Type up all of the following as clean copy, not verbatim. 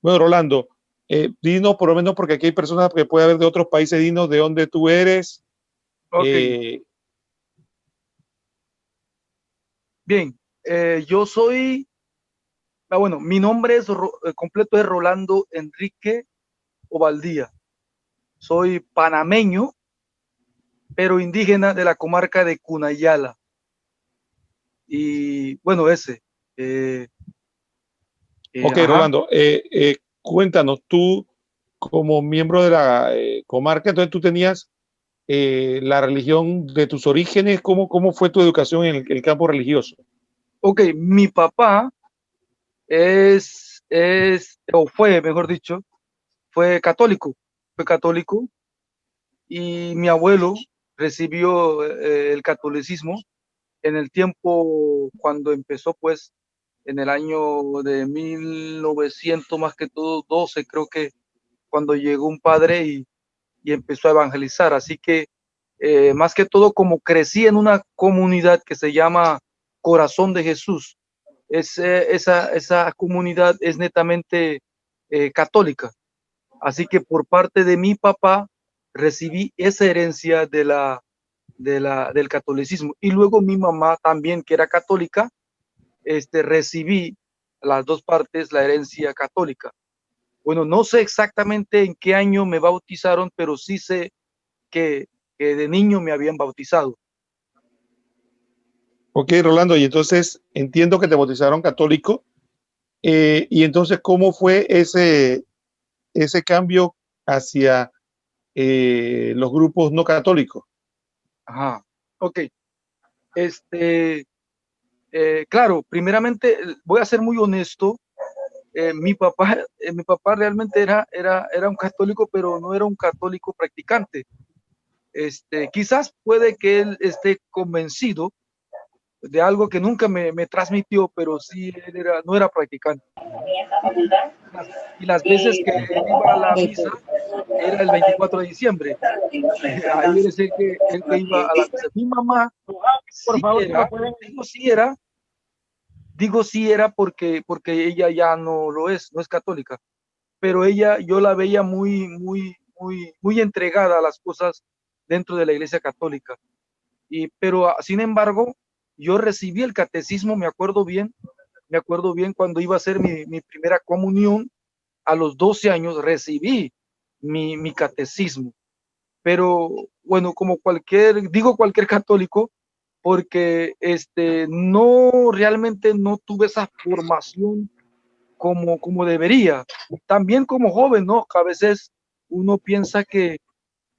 Bueno, Rolando, dinos por lo menos, porque aquí hay personas que puede haber de otros países, dinos de dónde tú eres. Ok, Eh, bien. Yo soy, bueno, mi nombre es completo es Rolando Enrique Ovaldía. Soy panameño, pero indígena de la comarca de Cunayala. Y bueno, ese. eh, ok, ajá. Rolando, cuéntanos, tú como miembro de la comarca, entonces tú tenías la religión de tus orígenes, ¿cómo fue tu educación en el campo religioso? Ok, mi papá o fue, mejor dicho, fue católico. Fue católico y mi abuelo recibió el catolicismo en el tiempo cuando empezó, pues, en el año de 1900, más que todo 12, creo que cuando llegó un padre y empezó a evangelizar. Así que, más que todo, como crecí en una comunidad que se llama Corazón de Jesús, esa comunidad es netamente católica. Así que por parte de mi papá recibí esa herencia del catolicismo. Y luego mi mamá también, que era católica, recibí las dos partes la herencia católica. Bueno, no sé exactamente en qué año me bautizaron, pero sí sé que, que de niño me habían bautizado. Ok, Rolando, y entonces entiendo que te bautizaron católico, y entonces, ¿cómo fue ese cambio hacia los grupos no católicos? Ajá, ok. Este, claro, primeramente voy a ser muy honesto. Mi papá realmente era un católico, pero no era un católico practicante. Quizás puede que él esté convencido de algo que nunca me transmitió, pero sí él no era practicante. Y las veces que él iba a la misa era el 24 de diciembre. Ahí era el que iba a la misa. Mi mamá Por sí favor, si lo era, pueden. digo sí era porque ella ya no lo es, no es católica, pero ella, yo la veía muy entregada a las cosas dentro de la iglesia católica. Pero sin embargo, yo recibí el catecismo, me acuerdo bien cuando iba a hacer mi primera comunión, a los 12 años recibí mi catecismo. Pero bueno, como digo cualquier católico, porque no realmente no tuve esa formación como debería. También como joven, ¿no? A veces uno piensa que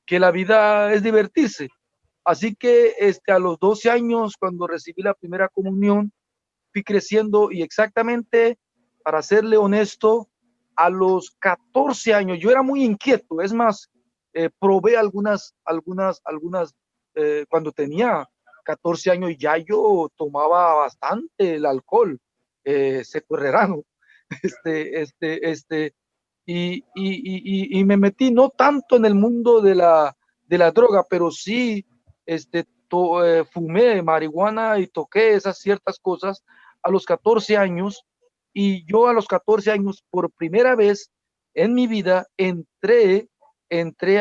la vida es divertirse. Así que a los 12 años, cuando recibí la primera comunión, fui creciendo y exactamente, para serle honesto, a los 14 años, yo era muy inquieto. Es más, probé cuando tenía 14 años ya yo tomaba bastante el alcohol, seco. Este, este, este, y me metí no tanto en el mundo de la droga, pero sí fumé marihuana y toqué esas ciertas cosas a los 14 años. Y yo a los 14 años, por primera vez en mi vida, entré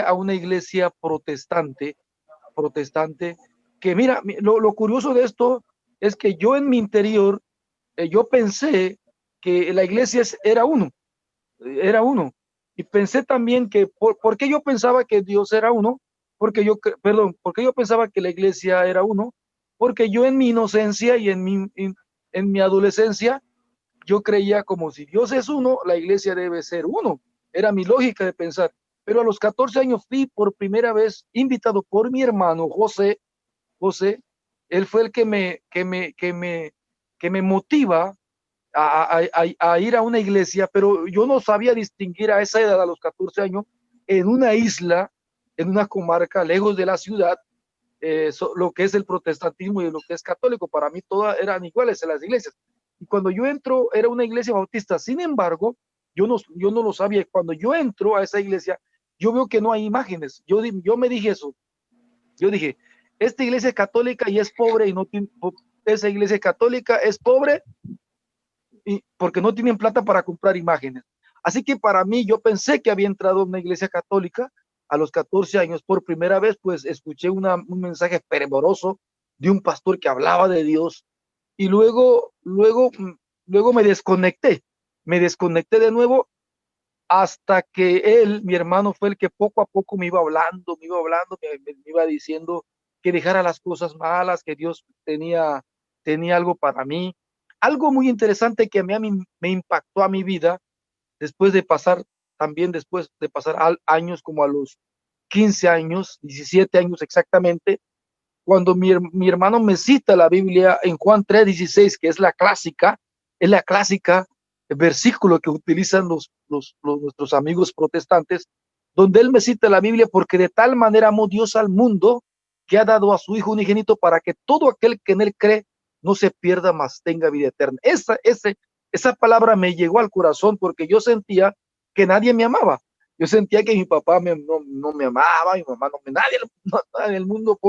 a una iglesia protestante, que mira, lo curioso de esto es que yo en mi interior, yo pensé que la iglesia era uno. Y pensé también que, ¿por qué yo pensaba que Dios era uno? Porque yo pensaba que la iglesia era uno, porque yo en mi inocencia y en mi adolescencia, yo creía como si Dios es uno, la iglesia debe ser uno. Era mi lógica de pensar. Pero a los 14 años fui por primera vez invitado por mi hermano José. Él fue el que me motiva a ir a una iglesia, pero yo no sabía distinguir a esa edad, a los 14 años, en una isla, en una comarca lejos de la ciudad, lo que es el protestantismo y lo que es católico. Para mí todas eran iguales en las iglesias. Y cuando yo entro, era una iglesia bautista. Sin embargo, yo no lo sabía. Cuando yo entro a esa iglesia, yo veo que no hay imágenes. Yo me dije eso. Yo dije, esta iglesia es católica y es pobre y no tiene, esa iglesia católica es pobre porque no tienen plata para comprar imágenes. Así que para mí, yo pensé que había entrado a una iglesia católica a los 14 años. Por primera vez, pues escuché un mensaje fervoroso de un pastor que hablaba de Dios. Y luego me desconecté de nuevo hasta que él, mi hermano, fue el que poco a poco me iba diciendo que dejara las cosas malas, que Dios tenía algo para mí. Algo muy interesante que a mí me impactó a mi vida después de pasar, después de pasar años como a los 15 años, 17 años exactamente, cuando mi hermano me cita la Biblia en Juan 3:16, que es la clásica versículo que utilizan nuestros amigos protestantes, donde él me cita la Biblia porque de tal manera amó Dios al mundo que ha dado a su Hijo unigénito para que todo aquel que en él cree no se pierda, mas tenga vida eterna. Esa palabra me llegó al corazón porque yo sentía que nadie me amaba. Yo sentía que mi papá no me amaba, mi mamá nadie en el mundo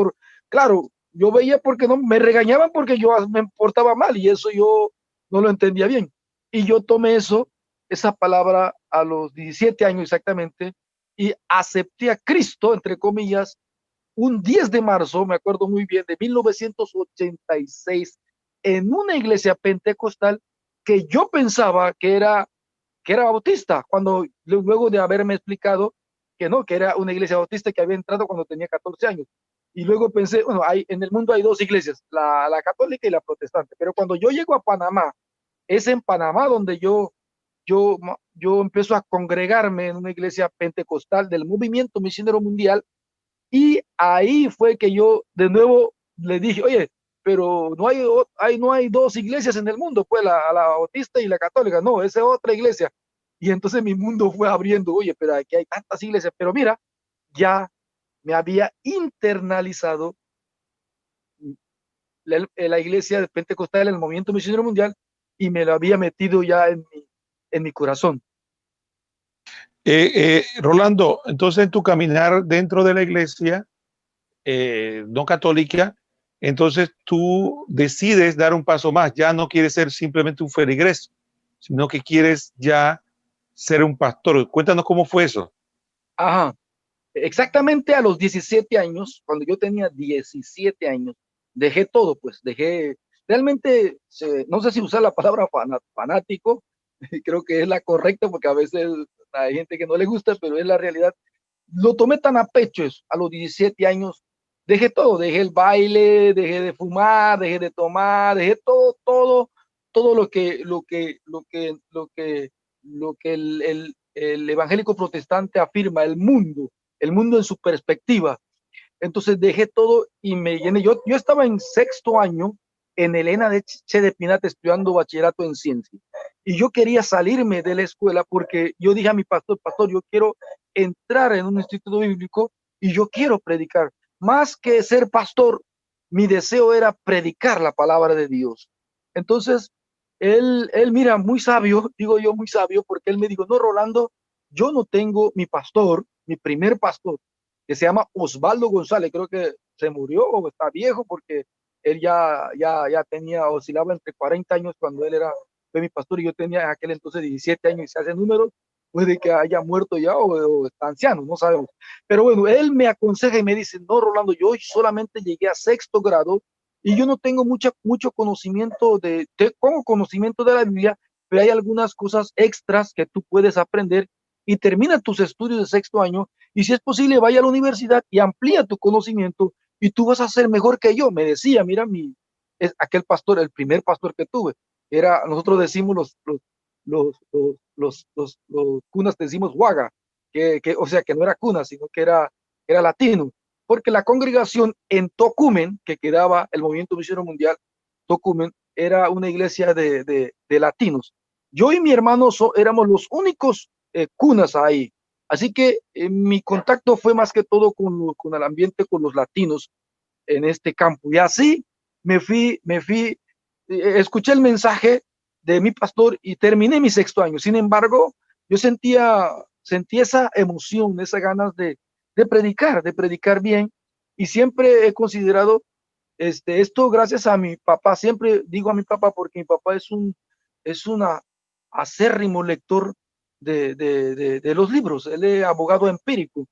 claro, yo veía porque no me regañaban porque yo me portaba mal y eso yo no lo entendía bien. Y yo tomé esa palabra a los 17 años exactamente y acepté a Cristo, entre comillas, un 10 de marzo, me acuerdo muy bien, de 1986, en una iglesia pentecostal que yo pensaba que era bautista, cuando luego de haberme explicado que no, que era una iglesia bautista que había entrado cuando tenía 14 años. Y luego pensé, bueno, en el mundo hay dos iglesias, la católica y la protestante, pero cuando yo llego a Panamá, es en Panamá donde yo, yo empiezo a congregarme en una iglesia pentecostal del Movimiento Misionero Mundial y ahí fue que yo de nuevo le dije, oye, pero no hay dos iglesias en el mundo, pues la bautista y la católica, no, esa es otra iglesia. Y entonces mi mundo fue abriendo, oye, pero aquí hay tantas iglesias, pero mira, ya me había internalizado la iglesia de pentecostal, el movimiento misionero mundial, y me lo había metido ya en mi corazón. Rolando, entonces en tu caminar dentro de la iglesia no católica, entonces tú decides dar un paso más, ya no quieres ser simplemente un feligres, sino que quieres ya ser un pastor. Cuéntanos cómo fue eso. Ajá. Exactamente a los 17 años, cuando yo tenía 17 años, dejé todo, pues realmente, no sé si usar la palabra fanático, creo que es la correcta porque a veces hay gente que no le gusta, pero es la realidad. Lo tomé tan a pecho eso, a los 17 años, dejé todo, dejé el baile, dejé de fumar, dejé de tomar, dejé todo lo que el evangélico protestante afirma, el mundo en su perspectiva. Entonces dejé todo y me llené. Yo estaba en sexto año en Elena de Che de Pinata estudiando bachillerato en ciencia. Y yo quería salirme de la escuela porque yo dije a mi pastor, yo quiero entrar en un instituto bíblico y yo quiero predicar. Más que ser pastor, mi deseo era predicar la palabra de Dios. Entonces, mira, muy sabio, digo yo muy sabio, porque él me dijo, no, Rolando, yo no tengo mi pastor, mi primer pastor, que se llama Osvaldo González, creo que se murió o está viejo porque él ya tenía, oscilaba entre 40 años cuando fue mi pastor y yo tenía en aquel entonces 17 años y se hace números, puede que haya muerto ya o está anciano, no sabemos. Pero bueno, él me aconseja y me dice, no, Rolando, yo solamente llegué a sexto grado y yo no tengo mucho conocimiento como conocimiento de la Biblia, pero hay algunas cosas extras que tú puedes aprender y termina tus estudios de sexto año y si es posible vaya a la universidad y amplía tu conocimiento y tú vas a ser mejor que yo. Me decía, mira, aquel pastor, el primer pastor que tuve, nosotros decimos los cunas, decimos Waga, o sea, que no era cuna, sino que era latino, porque la congregación en Tocumen, que quedaba el Movimiento Misionero Mundial, Tocumen, era una iglesia de latinos. Yo y mi hermano éramos los únicos cunas ahí. Así que mi contacto fue más que todo con el ambiente, con los latinos en este campo. Y así escuché el mensaje de mi pastor y terminé mi sexto año. Sin embargo, yo sentí esa emoción, esas ganas de predicar bien. Y siempre he considerado esto gracias a mi papá. Siempre digo a mi papá porque mi papá es un acérrimo lector de los libros. Él es abogado empírico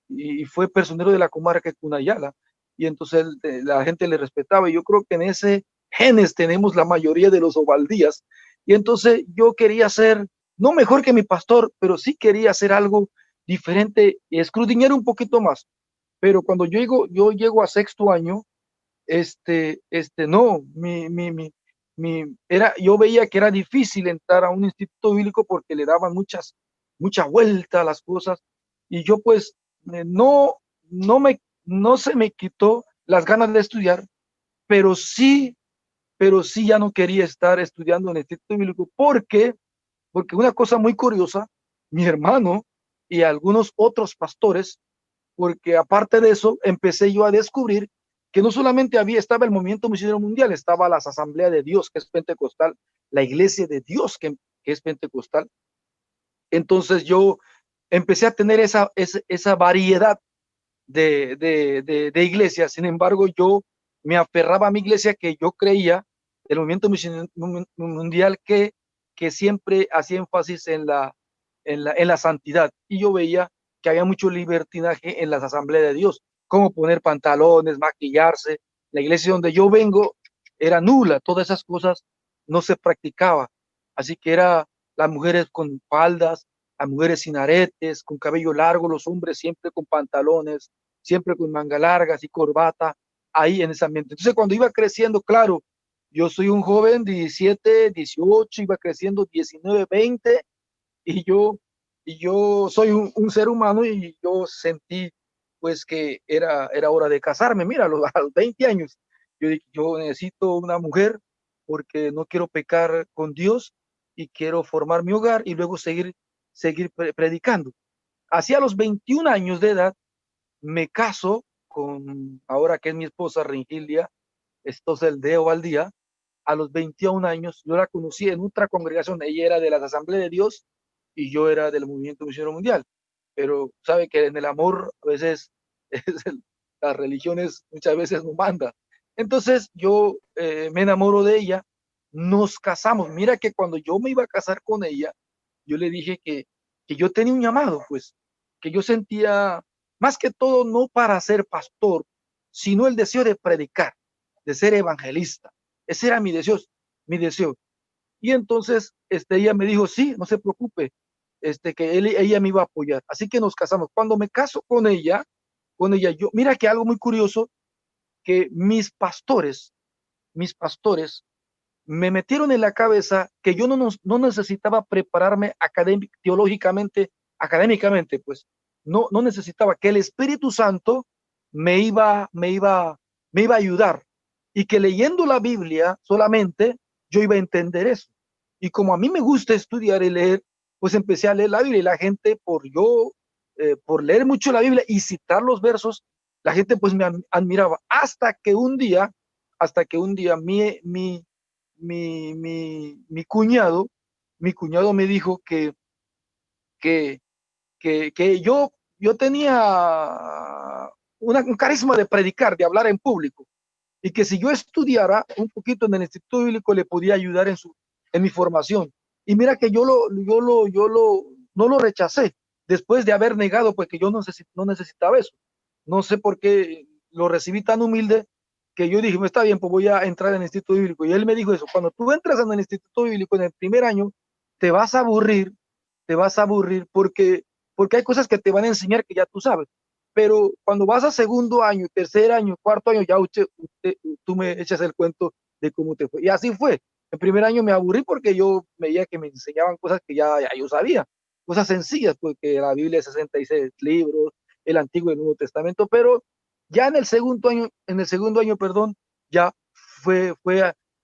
y fue personero de la comarca de Cunayala. Y entonces la gente le respetaba. Y yo creo que en ese genes tenemos la mayoría de los Ovaldías. Y entonces yo quería ser, no mejor que mi pastor, pero sí quería hacer algo diferente y escudriñar un poquito más. Pero cuando yo llego a sexto año, no, yo veía que era difícil entrar a un instituto bíblico porque le daban mucha vuelta a las cosas y yo pues no, no se me quitó las ganas de estudiar, pero sí, pero sí ya no quería estar estudiando en el instituto bíblico porque una cosa muy curiosa, mi hermano y algunos otros pastores, porque aparte de eso, empecé yo a descubrir que no solamente estaba el movimiento misionero mundial, estaba las asambleas de Dios, que es pentecostal, la iglesia de Dios, que es pentecostal. Entonces yo empecé a tener esa variedad de iglesias. Sin embargo, yo me aferraba a mi iglesia que yo creía, el movimiento misionero mundial, que siempre hacía énfasis en la santidad. Y yo veía que había mucho libertinaje en las asambleas de Dios, como poner pantalones, maquillarse. La iglesia donde yo vengo era nula, todas esas cosas no se practicaba. Así que era las mujeres con faldas, las mujeres sin aretes, con cabello largo, los hombres siempre con pantalones, siempre con manga largas y corbata, ahí en ese ambiente. Entonces, cuando iba creciendo, claro, yo soy un joven de 17, 18, iba creciendo 19, 20, y yo soy un ser humano y yo sentí pues que era hora de casarme. Mira, a los 20 años, yo dije, yo necesito una mujer porque no quiero pecar con Dios y quiero formar mi hogar y luego seguir predicando. Hacia los 21 años de edad, me caso con, ahora que es mi esposa, Ringildia, esto es el de Ovaldía. A los 21 años, yo la conocí en otra congregación, ella era de las Asambleas de Dios y yo era del Movimiento Misionero Mundial. Pero sabe que en el amor a veces las religiones muchas veces no mandan. Entonces yo me enamoro de ella, nos casamos. Mira que cuando yo me iba a casar con ella, yo le dije que yo tenía un llamado, pues, que yo sentía más que todo no para ser pastor, sino el deseo de predicar, de ser evangelista. Ese era mi deseo, mi deseo. Y entonces ella me dijo, sí, no se preocupe, que ella me iba a apoyar. Así que nos casamos. Cuando me caso con ella, yo, mira que algo muy curioso, que mis pastores me metieron en la cabeza que yo no necesitaba prepararme teológicamente, académicamente, pues, no necesitaba, que el Espíritu Santo me iba a ayudar y que leyendo la Biblia solamente yo iba a entender eso. Y como a mí me gusta estudiar y leer, pues empecé a leer la Biblia y la gente, por leer mucho la Biblia y citar los versos, la gente pues me admiraba hasta que un día mi cuñado me dijo que, que yo tenía un carisma de predicar, de hablar en público, y que si yo estudiara un poquito en el Instituto Bíblico le podía ayudar en mi formación. Y mira que no lo rechacé, después de haber negado, pues que yo no necesitaba eso. No sé por qué lo recibí tan humilde que yo dije, está bien, pues voy a entrar en el Instituto Bíblico. Y él me dijo eso, cuando tú entras en el Instituto Bíblico en el primer año, te vas a aburrir, porque hay cosas que te van a enseñar que ya tú sabes. Pero cuando vas a segundo año, tercer año, cuarto año, ya tú me echas el cuento de cómo te fue. Y así fue. El primer año me aburrí porque yo veía que me enseñaban cosas que ya yo sabía, cosas sencillas, porque la Biblia es 66 libros, el Antiguo y el Nuevo Testamento, pero ya en el segundo año, perdón, ya fue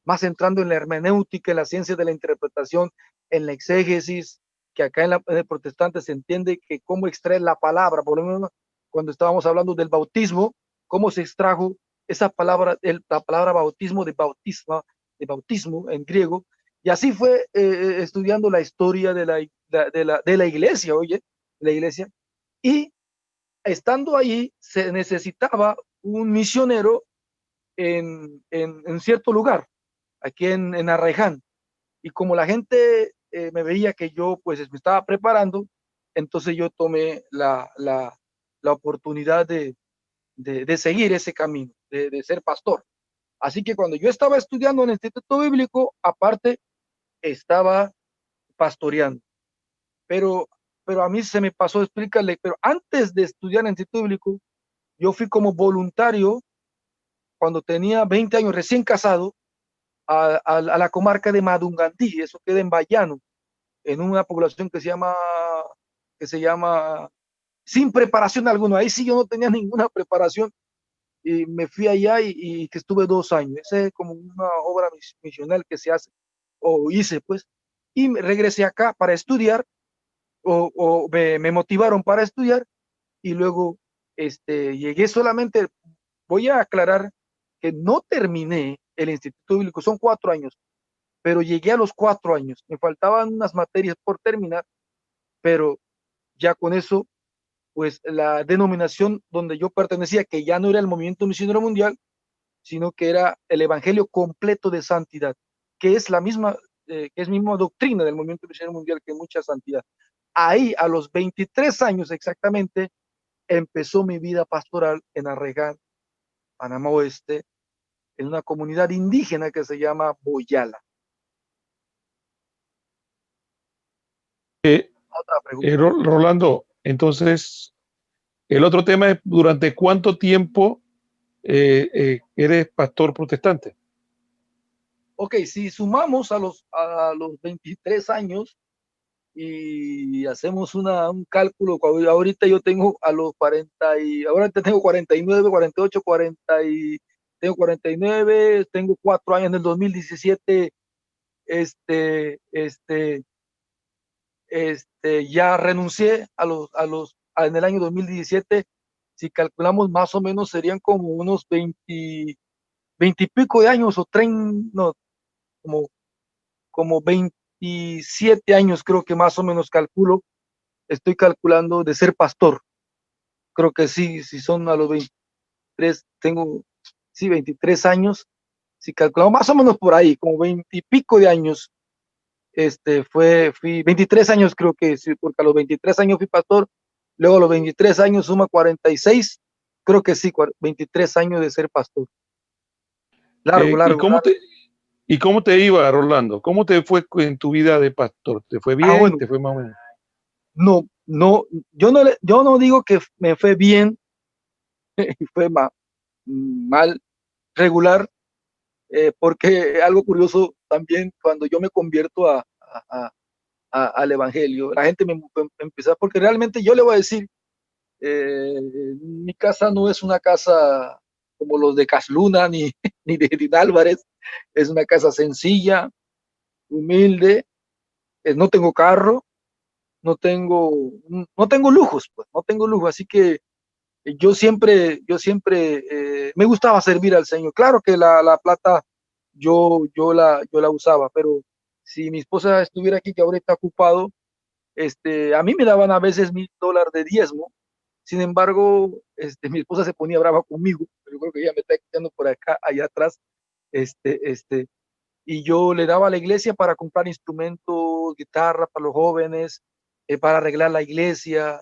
más entrando en la hermenéutica, en la ciencia de la interpretación, en la exégesis, que acá en el protestante se entiende que cómo extraer la palabra, por lo menos cuando estábamos hablando del bautismo, cómo se extrajo esa palabra, la palabra bautismo de bautismo en griego, y así fue estudiando la historia de la iglesia, oye, la iglesia, y estando ahí se necesitaba un misionero en cierto lugar, aquí en Arraiján, y como la gente me veía que yo pues me estaba preparando, entonces yo tomé la oportunidad de seguir ese camino, de ser pastor. Así que cuando yo estaba estudiando en el Instituto Bíblico, aparte estaba pastoreando. Pero, pero a mí se me pasó explicarle, pero antes de estudiar en el Instituto Bíblico, yo fui como voluntario cuando tenía 20 años, recién casado, a la comarca de Madungandí, eso queda en Bayano, en una población que se llama sin preparación alguna. Ahí sí yo no tenía ninguna preparación y me fui allá y que estuve 2 años. Esa es como una obra misional que se hace, o hice pues, y me regresé acá para estudiar, o me motivaron para estudiar, y luego llegué solamente, voy a aclarar que no terminé el Instituto Bíblico, son 4 años, pero llegué a los 4 años, me faltaban unas materias por terminar, pero ya con eso, pues la denominación donde yo pertenecía, que ya no era el Movimiento Misionero Mundial, sino que era el Evangelio completo de santidad, que es la misma, que es misma doctrina del Movimiento Misionero Mundial, que mucha santidad. Ahí, a los 23 años exactamente, empezó mi vida pastoral en Arregán, Panamá Oeste, en una comunidad indígena que se llama Boyala. Eh, Otra pregunta. Rolando, entonces, el otro tema es, ¿durante cuánto tiempo eres pastor protestante? Ok, si sumamos a los 23 años y hacemos un cálculo, ahorita yo tengo a los 40 ahora tengo 49, 48, 40 tengo 49, tengo 4 años en el 2017, ya renuncié en el año 2017. Si calculamos más o menos serían como unos 20 y pico de años, o 30, no, como 27 años, creo que más o menos estoy calculando de ser pastor. Creo que sí, si son a los 23, tengo, sí, 23 años, si calculamos más o menos por ahí, como 20 y pico de años, fui 23 años, creo que sí, porque a los 23 años fui pastor, luego a los 23 años suma 46, creo que sí, 23 años de ser pastor. Largo, ¿Y largo, cómo largo. te iba, Rolando? ¿Cómo te fue en tu vida de pastor? ¿Te fue bien? Bueno, ¿Te fue más o menos? no, no, yo no digo que me fue bien y fue mal, regular, porque algo curioso también, cuando yo me convierto al Evangelio, la gente me empieza, porque realmente yo le voy a decir, mi casa no es una casa como los de Casluna ni, ni de Edith Álvarez, es una casa sencilla, humilde, no tengo carro, no tengo lujos, pues, no tengo lujo, así que yo siempre me gustaba servir al Señor. Claro que la plata yo la usaba, pero si mi esposa estuviera aquí, que ahora está ocupado, a mí me daban a veces $1,000 de diezmo. Sin embargo, mi esposa se ponía brava conmigo, pero yo creo que ella me está escuchando por acá, allá atrás, este, este, y yo le daba a la iglesia para comprar instrumentos, guitarra para los jóvenes, para arreglar la iglesia,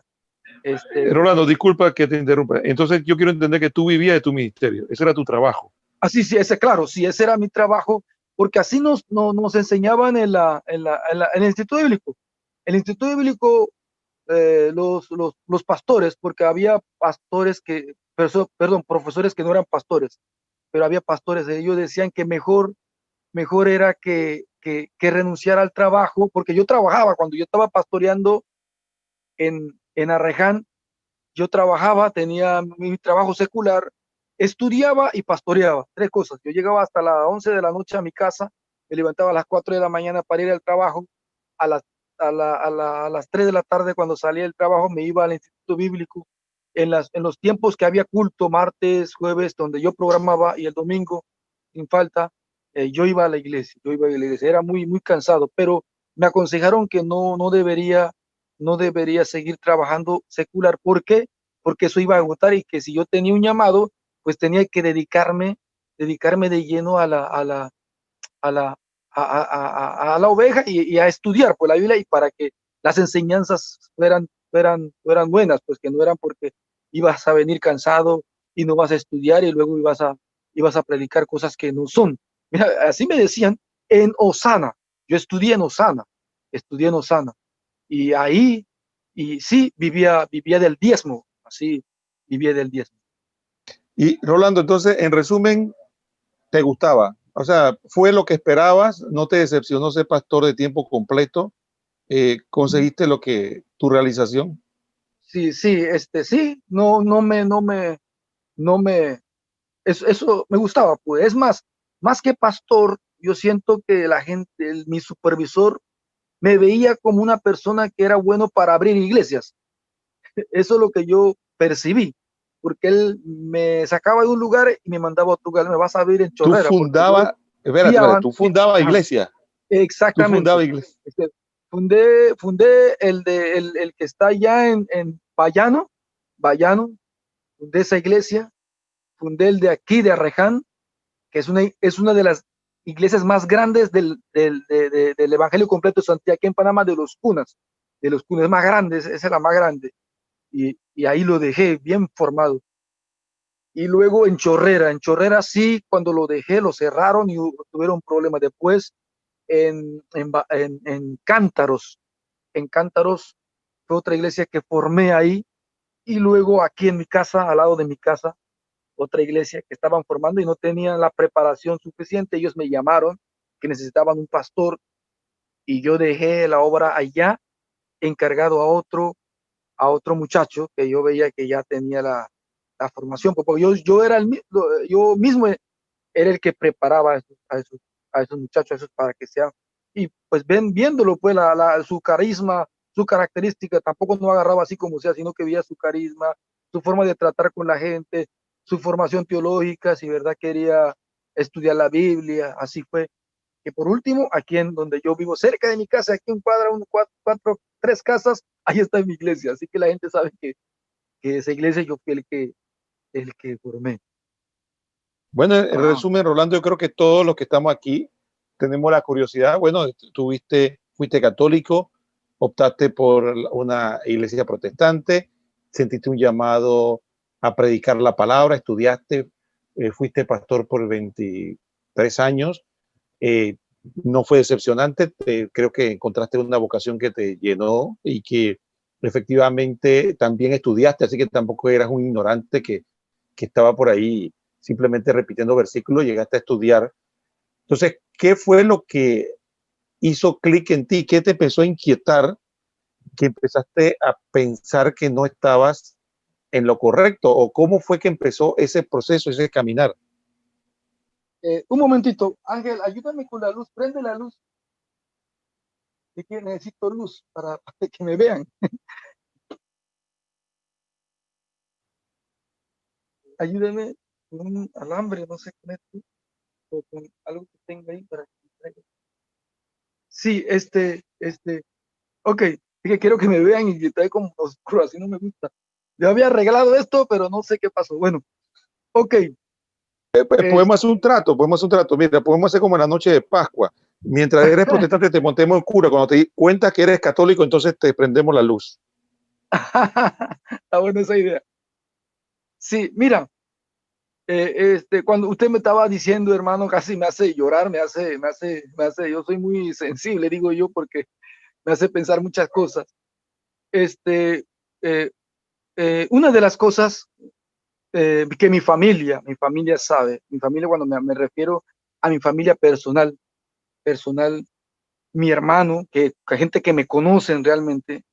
Rolando, disculpa que te interrumpa. Entonces, yo quiero entender que tú vivías de tu ministerio. Ese era tu trabajo. así, sí, claro, sí, ese era mi trabajo, porque así nos enseñaban en el Instituto Bíblico. El Instituto Bíblico, los pastores, porque había pastores perdón, profesores que no eran pastores, pero había pastores, ellos decían que mejor era que renunciara al trabajo, porque yo trabajaba cuando yo estaba pastoreando en Arreján. Yo trabajaba, tenía mi trabajo secular, estudiaba y pastoreaba, tres cosas. Yo llegaba hasta las 11 de la noche a mi casa, me levantaba a las 4 de la mañana para ir al trabajo, a las, a las 3 de la tarde cuando salía del trabajo me iba al Instituto Bíblico, en los tiempos que había culto, martes, jueves, donde yo programaba, y el domingo, sin falta, yo iba a la iglesia, era muy, muy cansado, pero me aconsejaron que no debería seguir trabajando secular. ¿Por qué? Porque eso iba a agotar, y que si yo tenía un llamado, pues tenía que dedicarme de lleno a la, a la oveja y a estudiar pues la Biblia, y para que las enseñanzas fueran buenas, pues que no eran porque ibas a venir cansado y no vas a estudiar y luego ibas a predicar cosas que no son. Mira, así me decían en Osana. Yo estudié en Osana, y ahí, y sí, vivía del diezmo, así, vivía del diezmo. Y Rolando, entonces, en resumen, ¿te gustaba? O sea, ¿fue lo que esperabas? ¿No te decepcionó ser pastor de tiempo completo? ¿Conseguiste lo que, tu realización? Sí, sí, sí, no me, eso me gustaba, pues. Es más que pastor, yo siento que la gente, mi supervisor, me veía como una persona que era bueno para abrir iglesias. Eso es lo que yo percibí, porque él me sacaba de un lugar y me mandaba a otro lugar. Me vas a abrir en Tú Chorrera, porque yo fundabas, espérate, fui espérate, tú fundabas ajá, iglesia, tú exactamente. fundabas iglesia. Este, fundé el que está allá en Bayano, fundé esa iglesia. Fundé el de aquí, de Arreján, que es una de las iglesias más grandes del Evangelio completo de Santiago, aquí en Panamá, de los cunas más grandes, esa es la más grande. Y ahí lo dejé bien formado. Y luego en Chorrera sí, cuando lo dejé, lo cerraron y tuvieron problemas. Después en Cántaros fue otra iglesia que formé ahí. Y luego aquí en mi casa, al lado de mi casa, otra iglesia que estaban formando y no tenían la preparación suficiente. Ellos me llamaron que necesitaban un pastor, y yo dejé la obra allá, encargado a otro muchacho que yo veía que ya tenía la formación, porque yo era yo mismo era el que preparaba a esos muchachos, para que sean, y pues viéndolo, pues su carisma, su característica, tampoco no agarraba así como sea, sino que veía su carisma, su forma de tratar con la gente, su formación teológica, si verdad quería estudiar la Biblia. Así fue que por último, aquí en donde yo vivo, cerca de mi casa, aquí en cuadra, tres casas, ahí está mi iglesia. Así que la gente sabe que esa iglesia yo fui el que formé. Bueno, en Ah, resumen, Rolando, yo creo que todos los que estamos aquí tenemos la curiosidad. Bueno, fuiste católico, optaste por una iglesia protestante, sentiste un llamado a predicar la palabra, estudiaste, fuiste pastor por 23 años. eh, no fue decepcionante, creo que encontraste una vocación que te llenó y que efectivamente también estudiaste, así que tampoco eras un ignorante que estaba por ahí simplemente repitiendo versículos, llegaste a estudiar. Entonces, ¿qué fue lo que hizo clic en ti? ¿Qué te empezó a inquietar? Que empezaste a pensar que no estabas en lo correcto, o cómo fue que empezó ese proceso, ese caminar. un momentito, Ángel, ayúdame con la luz, prende la luz, que necesito luz para que me vean. Ayúdame con un alambre, no sé, con esto, o con algo que tenga ahí para que me traiga. Sí, ok, es que quiero que me vean y que está como oscuro, así no me gusta. Yo había arreglado esto, pero no sé qué pasó. Bueno, ok, Pues es, podemos hacer un trato. Mira, podemos hacer como en la noche de Pascua. Mientras eres protestante, te montemos en cura. Cuando te di cuenta que eres católico, entonces te prendemos la luz. está buena esa idea. Sí, mira, cuando usted me estaba diciendo, hermano, casi me hace llorar, yo soy muy sensible, digo yo, porque me hace pensar muchas cosas. Este, eh, una de las cosas que mi familia sabe, mi familia, cuando me refiero a mi familia personal, mi hermano, que gente que me conocen realmente,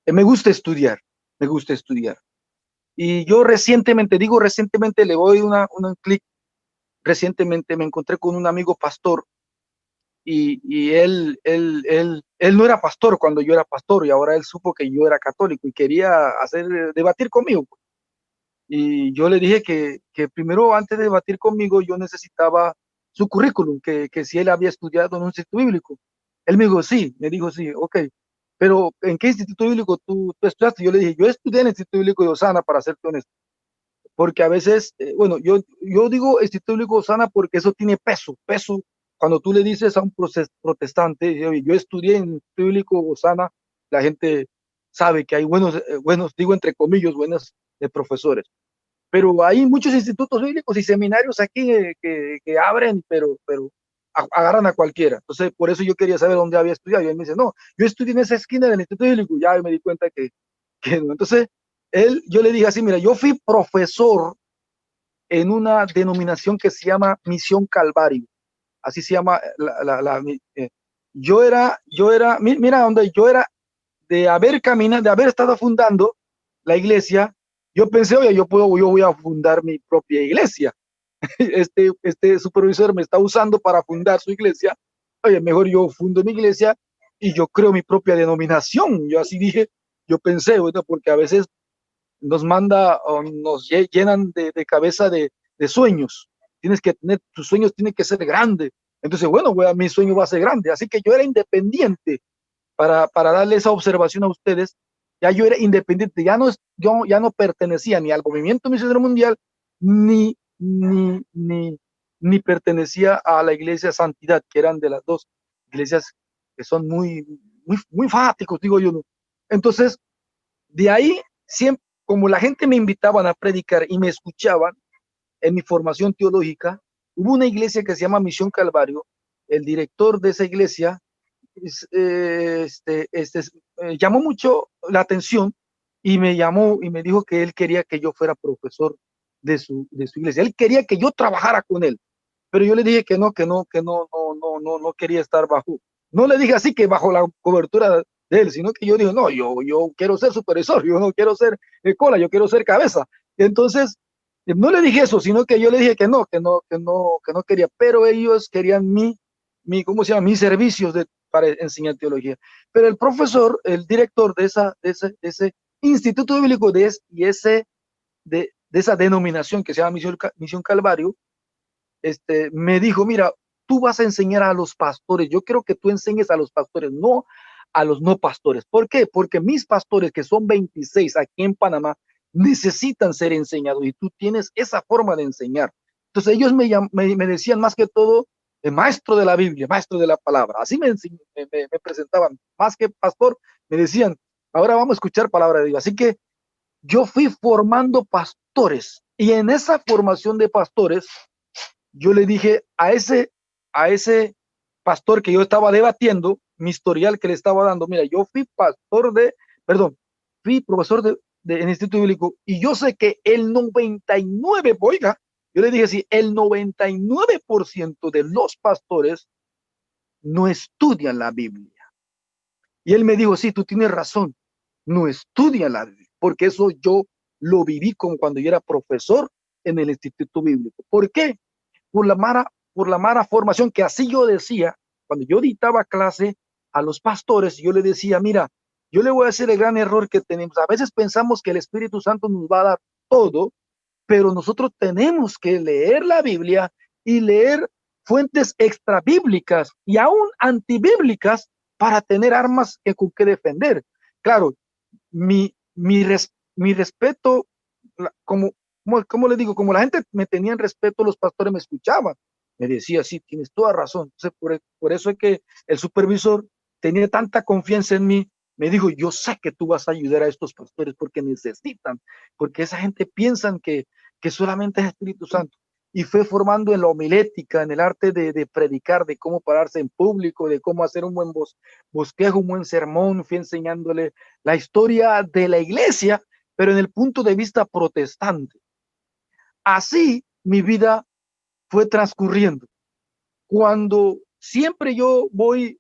me gusta estudiar, me gusta estudiar. Y yo recientemente le voy un clic. Recientemente me encontré con un amigo pastor, y él no era pastor cuando yo era pastor, y ahora él supo que yo era católico y quería debatir conmigo. Y yo le dije que primero, antes de debatir conmigo, yo necesitaba su currículum, que si él había estudiado en un instituto bíblico. Él me dijo sí, ok, pero ¿en qué instituto bíblico tú estudiaste? Yo le dije, yo estudié en el Instituto Bíblico de Osana, para serte honesto, porque a veces, bueno, yo digo Instituto Bíblico de Osana porque eso tiene peso, cuando tú le dices a un protestante, yo estudié en el bíblico Osana, la gente sabe que hay buenos, digo entre comillas, buenos profesores. Pero hay muchos institutos bíblicos y seminarios aquí que abren, pero agarran a cualquiera. Entonces, por eso yo quería saber dónde había estudiado. Y él me dice, no, yo estudié en esa esquina del instituto bíblico. Ya me di cuenta que no. Entonces, yo le dije así, mira, yo fui profesor en una denominación que se llama Misión Calvario. Así se llama mira, donde yo era de haber caminado, de haber estado fundando la iglesia, yo pensé, oye, yo voy a fundar mi propia iglesia. Este supervisor me está usando para fundar su iglesia. Oye, mejor yo fundo mi iglesia y yo creo mi propia denominación. Yo así dije, yo pensé, ¿verdad? Porque a veces nos manda o nos llenan de cabeza de sueños. Tienes que tener, tus sueños tienen que ser grandes. Entonces, bueno, mi sueño va a ser grande. Así que yo era independiente para darle esa observación a ustedes. Ya yo era independiente, yo ya no pertenecía ni al movimiento misionero mundial, ni, ni, ni, ni pertenecía a la iglesia Santidad, que eran de las dos iglesias que son muy fanáticos, digo yo. ¿No? Entonces, de ahí, siempre, como la gente me invitaban a predicar y me escuchaban en mi formación teológica, hubo una iglesia que se llama Misión Calvario. El director de esa iglesia llamó mucho la atención y me llamó y me dijo que él quería que yo fuera profesor de su iglesia. Él quería que yo trabajara con él, pero yo le dije que no quería estar bajo. No le dije así que bajo la cobertura de él, sino que yo dije, no, yo quiero ser supervisor, yo no quiero ser cola, yo quiero ser cabeza. Entonces, no le dije eso, sino que yo le dije que no quería, pero ellos querían ¿cómo se llama? Mis servicios para enseñar teología. Pero el profesor, el director de ese instituto bíblico de esa denominación que se llama Misión Calvario, me dijo, mira, tú vas a enseñar a los pastores, yo quiero que tú enseñes a los pastores, no a los no pastores. ¿Por qué? Porque mis pastores, que son 26 aquí en Panamá, necesitan ser enseñados y tú tienes esa forma de enseñar. Entonces ellos me decían más que todo, maestro de la Biblia, maestro de la palabra. Así me presentaban, más que pastor, me decían, ahora vamos a escuchar palabra de Dios. Así que yo fui formando pastores y en esa formación de pastores, yo le dije a ese pastor que yo estaba debatiendo, mi historial que le estaba dando, mira, yo fui profesor en Instituto Bíblico y yo sé que el 99, oiga, yo le dije, sí, el 99% de los pastores no estudian la Biblia. Y él me dijo, sí, tú tienes razón, no estudian la Biblia, porque eso yo lo viví como cuando yo era profesor en el Instituto Bíblico. ¿Por qué? Por la mala formación, que así yo decía, cuando yo dictaba clase a los pastores, yo le decía, mira, yo le voy a decir el gran error que tenemos. A veces pensamos que el Espíritu Santo nos va a dar todo, pero nosotros tenemos que leer la Biblia y leer fuentes extrabíblicas y aún antibíblicas para tener armas con que defender. Claro, mi respeto, como le digo, como la gente me tenía en respeto, los pastores me escuchaban. Me decía, sí, tienes toda razón. Entonces, por eso es que el supervisor tenía tanta confianza en mí. Me dijo, yo sé que tú vas a ayudar a estos pastores porque necesitan, porque esa gente piensan que solamente es Espíritu Santo. Y fue formando en la homilética, en el arte de predicar, de cómo pararse en público, de cómo hacer un buen bosquejo, un buen sermón. Fui enseñándole la historia de la iglesia, pero en el punto de vista protestante. Así mi vida fue transcurriendo. Cuando siempre yo voy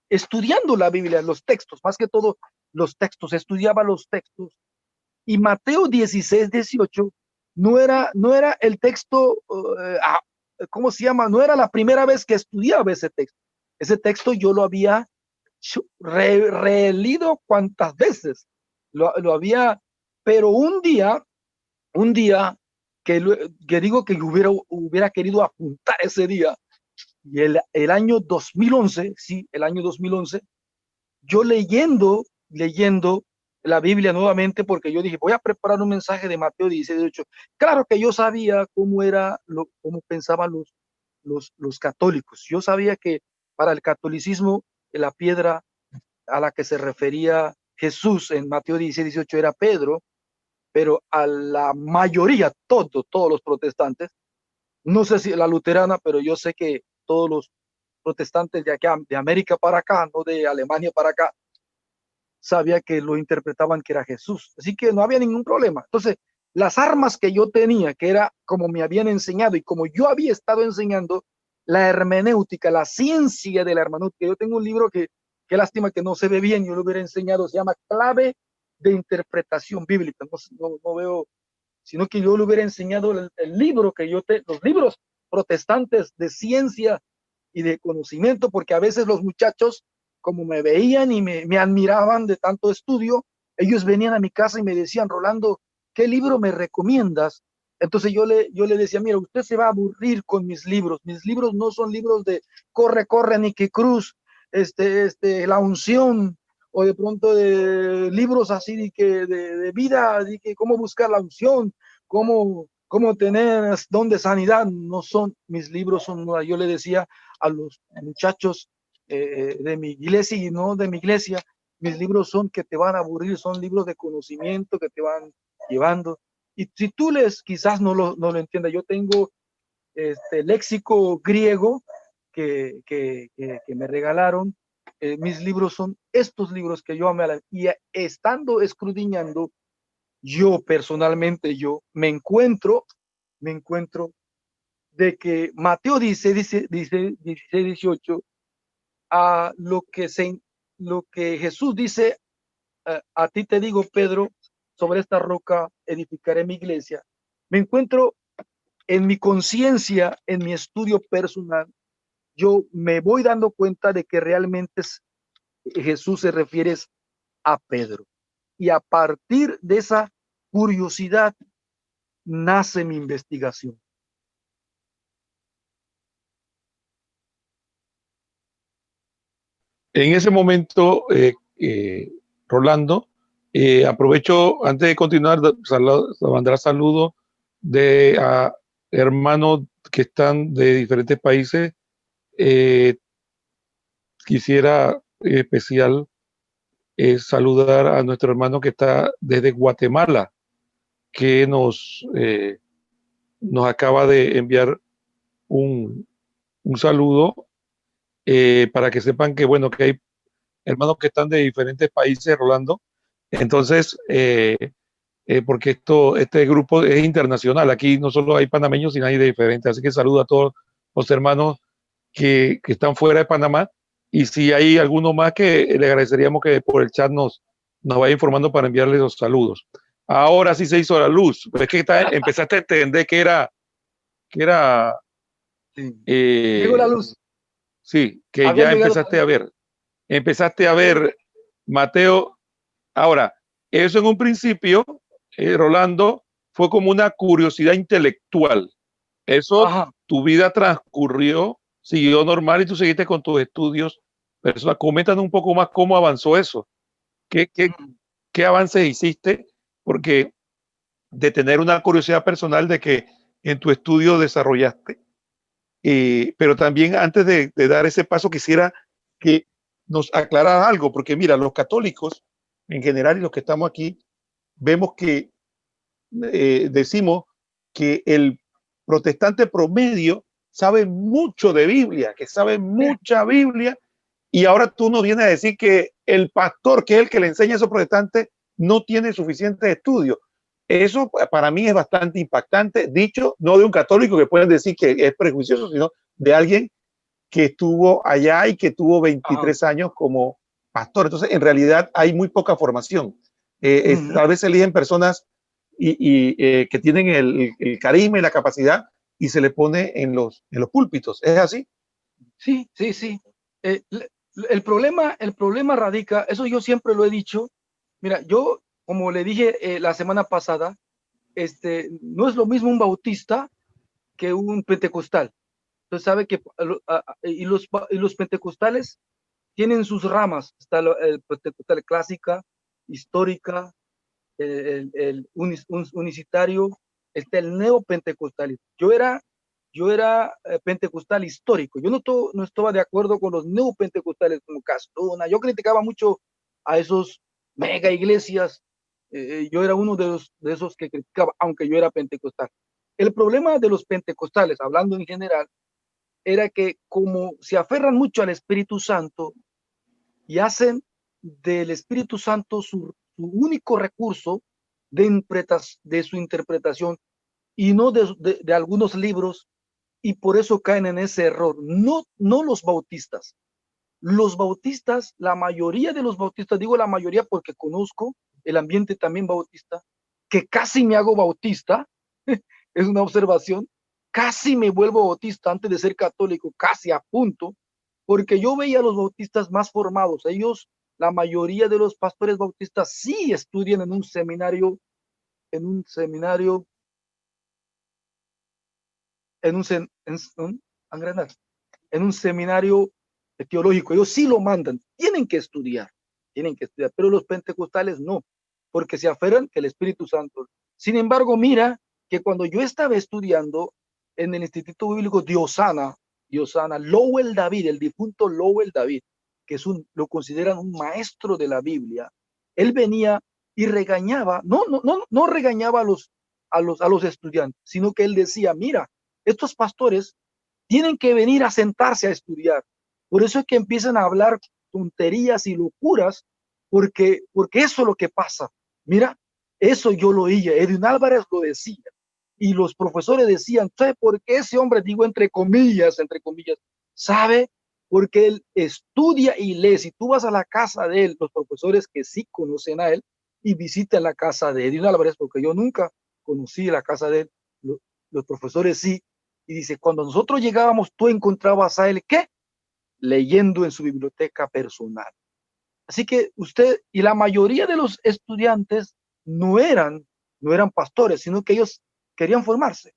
estudiando la Biblia, los textos, más que todo los textos, estudiaba los textos. Y Mateo 16-18 no era el texto, ¿cómo se llama? No era la primera vez que estudiaba ese texto. Ese texto yo lo había releído cuantas veces. Lo había, pero un día que digo que hubiera querido apuntar ese día, y el año 2011, sí, el año 2011, yo leyendo la Biblia nuevamente, porque yo dije, voy a preparar un mensaje de Mateo 16:8. Claro que yo sabía cómo pensaban los católicos. Yo sabía que para el catolicismo la piedra a la que se refería Jesús en Mateo 16-18 era Pedro, pero a la mayoría, todos los protestantes, no sé si la luterana, pero yo sé que todos los protestantes de acá, de América para acá, no de Alemania para acá, sabía que lo interpretaban que era Jesús. Así que no había ningún problema. Entonces, las armas que yo tenía, que era como me habían enseñado y como yo había estado enseñando, la hermenéutica, la ciencia de la hermenéutica. Yo tengo un libro que, qué lástima que no se ve bien, yo lo hubiera enseñado, se llama Clave de Interpretación Bíblica. No veo, sino que yo le hubiera enseñado el libro que los libros protestantes de ciencia y de conocimiento, porque a veces los muchachos, como me veían y me admiraban de tanto estudio, ellos venían a mi casa y me decían, Rolando, ¿qué libro me recomiendas? Entonces yo le decía, mira, usted se va a aburrir con mis libros no son libros de corre, ni que cruz, la unción, o de pronto de libros así de vida, de que cómo buscar la unción, cómo tener don de sanidad. No son, mis libros son, yo le decía a los muchachos de mi iglesia y no de mi iglesia, mis libros son que te van a aburrir, son libros de conocimiento que te van llevando. Y si tú les, quizás no lo entiendas, yo tengo léxico griego que me regalaron. Mis libros son estos libros que yo amé y estando escudriñando, yo personalmente, yo me encuentro de que Mateo dice 16, 18, a lo que Jesús dice, a ti te digo, Pedro, sobre esta roca edificaré mi iglesia. Me encuentro en mi conciencia, en mi estudio personal, yo me voy dando cuenta de que realmente Jesús se refiere a Pedro. Y a partir de esa curiosidad nace mi investigación. En ese momento, Rolando, aprovecho antes de continuar, mandar saludos de a hermanos que están de diferentes países. Eh, Quisiera especial saludar a nuestro hermano que está desde Guatemala, que nos acaba de enviar un saludo para que sepan que, bueno, que hay hermanos que están de diferentes países, Rolando. Entonces, porque este grupo es internacional, aquí no solo hay panameños, sino hay de diferentes. Así que saludo a todos los hermanos que están fuera de Panamá. Y si hay alguno más que le agradeceríamos que por el chat nos vaya informando para enviarles los saludos. Ahora sí se hizo la luz, pero es que empezaste a entender que era Sí. Llegó la eh, luz. sí, que Había ya llegado. empezaste a ver, Mateo. Ahora, eso en un principio, Rolando, fue como una curiosidad intelectual. Eso, Ajá. tu vida transcurrió, siguió normal y tú seguiste con tus estudios. Pero coméntanos un poco más cómo avanzó eso. ¿Qué, qué, qué avances hiciste? Porque de tener una curiosidad personal de que en tu estudio desarrollaste. Pero también antes de dar ese paso quisiera que nos aclarara algo, porque mira, los católicos en general y los que estamos aquí, vemos que decimos que el protestante promedio sabe mucho de Biblia, que sabe mucha Biblia, y ahora tú nos vienes a decir que el pastor, que es el que le enseña a esos protestantes, no tiene suficientes estudios. Eso para mí es bastante impactante, dicho no de un católico que pueden decir que es prejuicioso, sino de alguien que estuvo allá y que tuvo Ajá. 23 años como pastor. Entonces, en realidad hay muy poca formación. Tal vez se eligen personas que tienen el carisma y la capacidad y se le pone en los púlpitos. ¿Es así? Sí, sí, sí. Eh, el problema radica, eso yo siempre lo he dicho. Mira, yo, como le dije la semana pasada, no es lo mismo un bautista que un pentecostal. Entonces sabe que y los pentecostales tienen sus ramas. Está el pentecostal clásica, histórica, unicitario, está el neopentecostalismo. Yo era yo era pentecostal histórico. Yo no estaba de acuerdo con los neopentecostales como Castlona. Yo criticaba mucho a esos mega iglesias. Yo era uno de esos que criticaba, aunque yo era pentecostal. El problema de los pentecostales, hablando en general, era que como se aferran mucho al Espíritu Santo y hacen del Espíritu Santo su único recurso de su interpretación y no de algunos libros, y por eso caen en ese error. No los bautistas. Los bautistas, la mayoría de los bautistas, digo la mayoría porque conozco el ambiente también bautista, que casi me hago bautista, es una observación, casi me vuelvo bautista antes de ser católico, casi a punto, porque yo veía a los bautistas más formados. Ellos, la mayoría de los pastores bautistas sí estudian en un seminario, en un, en un seminario teológico. Ellos sí lo mandan, tienen que estudiar, pero los pentecostales no, porque se aferran que el Espíritu Santo. Sin embargo, mira que cuando yo estaba estudiando en el Instituto Bíblico de Osana, Lowell David, el difunto Lowell David, que lo consideran un maestro de la Biblia, él venía y regañaba, no regañaba a los estudiantes, sino que él decía, mira, estos pastores tienen que venir a sentarse a estudiar. Por eso es que empiezan a hablar tonterías y locuras, porque eso es lo que pasa. Mira, eso yo lo oía, Edwin Álvarez lo decía, y los profesores decían, ¿sabe por qué ese hombre, digo entre comillas, sabe? Porque él estudia y lee. Si tú vas a la casa de él, los profesores que sí conocen a él, y visitan la casa de Edwin Álvarez, porque yo nunca conocí la casa de él, los profesores sí, y dice, cuando nosotros llegábamos, tú encontrabas a él, ¿qué? Leyendo en su biblioteca personal. Así que usted y la mayoría de los estudiantes no eran pastores, sino que ellos querían formarse.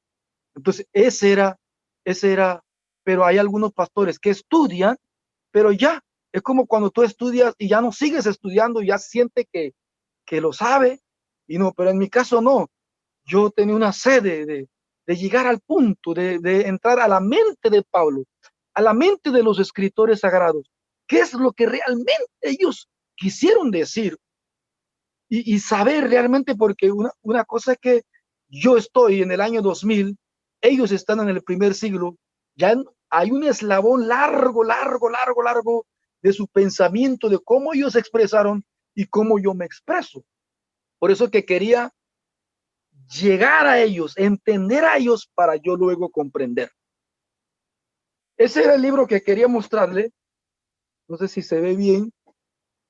Entonces, ese era, pero hay algunos pastores que estudian, pero ya, es como cuando tú estudias y ya no sigues estudiando, ya siente que lo sabe, y no, pero en mi caso no. Yo tenía una sede de llegar al punto, de entrar a la mente de Pablo, a la mente de los escritores sagrados. ¿Qué es lo que realmente ellos quisieron decir? Y saber realmente, porque una cosa es que yo estoy en el año 2000, ellos están en el primer siglo, ya hay un eslabón largo de su pensamiento, de cómo ellos se expresaron y cómo yo me expreso. Por eso que quería llegar a ellos, entender a ellos para yo luego comprender. Ese era el libro que quería mostrarle. No sé si se ve bien.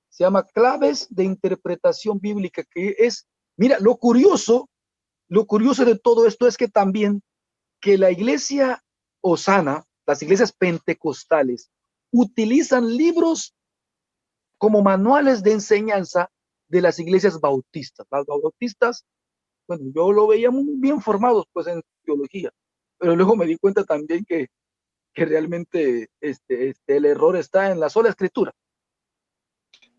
Se llama Claves de Interpretación Bíblica, que es, mira, lo curioso de todo esto es que también que la iglesia Osana, las iglesias pentecostales, utilizan libros como manuales de enseñanza de las iglesias bautistas. Las bautistas, bueno, yo lo veía muy bien formados pues en teología, pero luego me di cuenta también que realmente el error está en la sola escritura.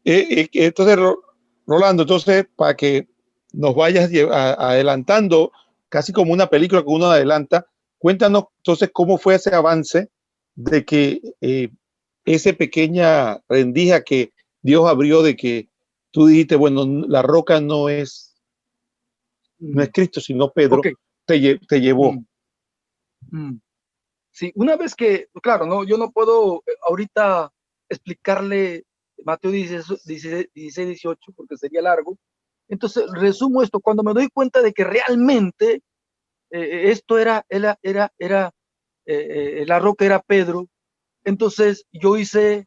Entonces, Rolando, entonces, para que nos vayas adelantando, casi como una película que uno adelanta, cuéntanos entonces cómo fue ese avance de que esa pequeña rendija que Dios abrió, de que tú dijiste, bueno, la roca no es Cristo, sino Pedro, Okay. te llevó. Sí, una vez que, claro, no, yo no puedo ahorita explicarle Mateo 16, 18, porque sería largo. Entonces, resumo esto. Cuando me doy cuenta de que realmente esto la roca era Pedro, entonces yo hice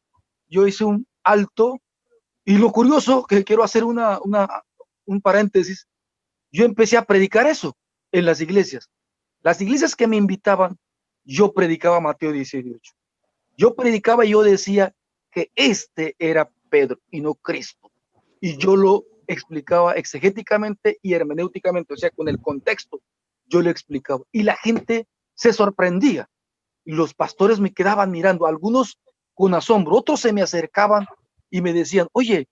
un alto. Y lo curioso, que quiero hacer un paréntesis, yo empecé a predicar eso en las iglesias. Las iglesias que me invitaban, yo predicaba Mateo 18. Yo predicaba y yo decía que este era Pedro y no Cristo. Y yo lo explicaba exegéticamente y hermenéuticamente, o sea, con el contexto, yo lo explicaba. Y la gente se sorprendía. Y los pastores me quedaban mirando, algunos con asombro, otros se me acercaban y me decían, oye,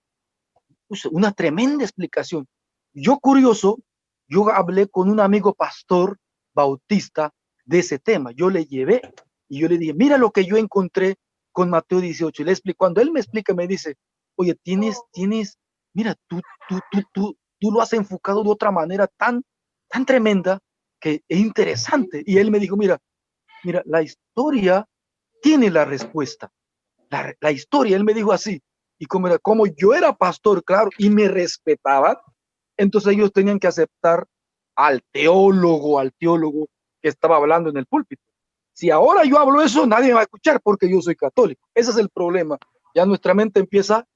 una tremenda explicación. Yo curioso, yo hablé con un amigo pastor bautista de ese tema. Yo le llevé y yo le dije, mira lo que yo encontré con Mateo 18. Y le explico, cuando él me explica, me dice, oye, mira, tú lo has enfocado de otra manera tan tremenda que es interesante. Y él me dijo, mira, la historia tiene la respuesta. La historia, él me dijo así. Y como yo era pastor, claro, y me respetaban, entonces ellos tenían que aceptar al teólogo que estaba hablando en el púlpito. Si ahora yo hablo eso, nadie me va a escuchar porque yo soy católico. Ese es el problema. Ya nuestra mente empieza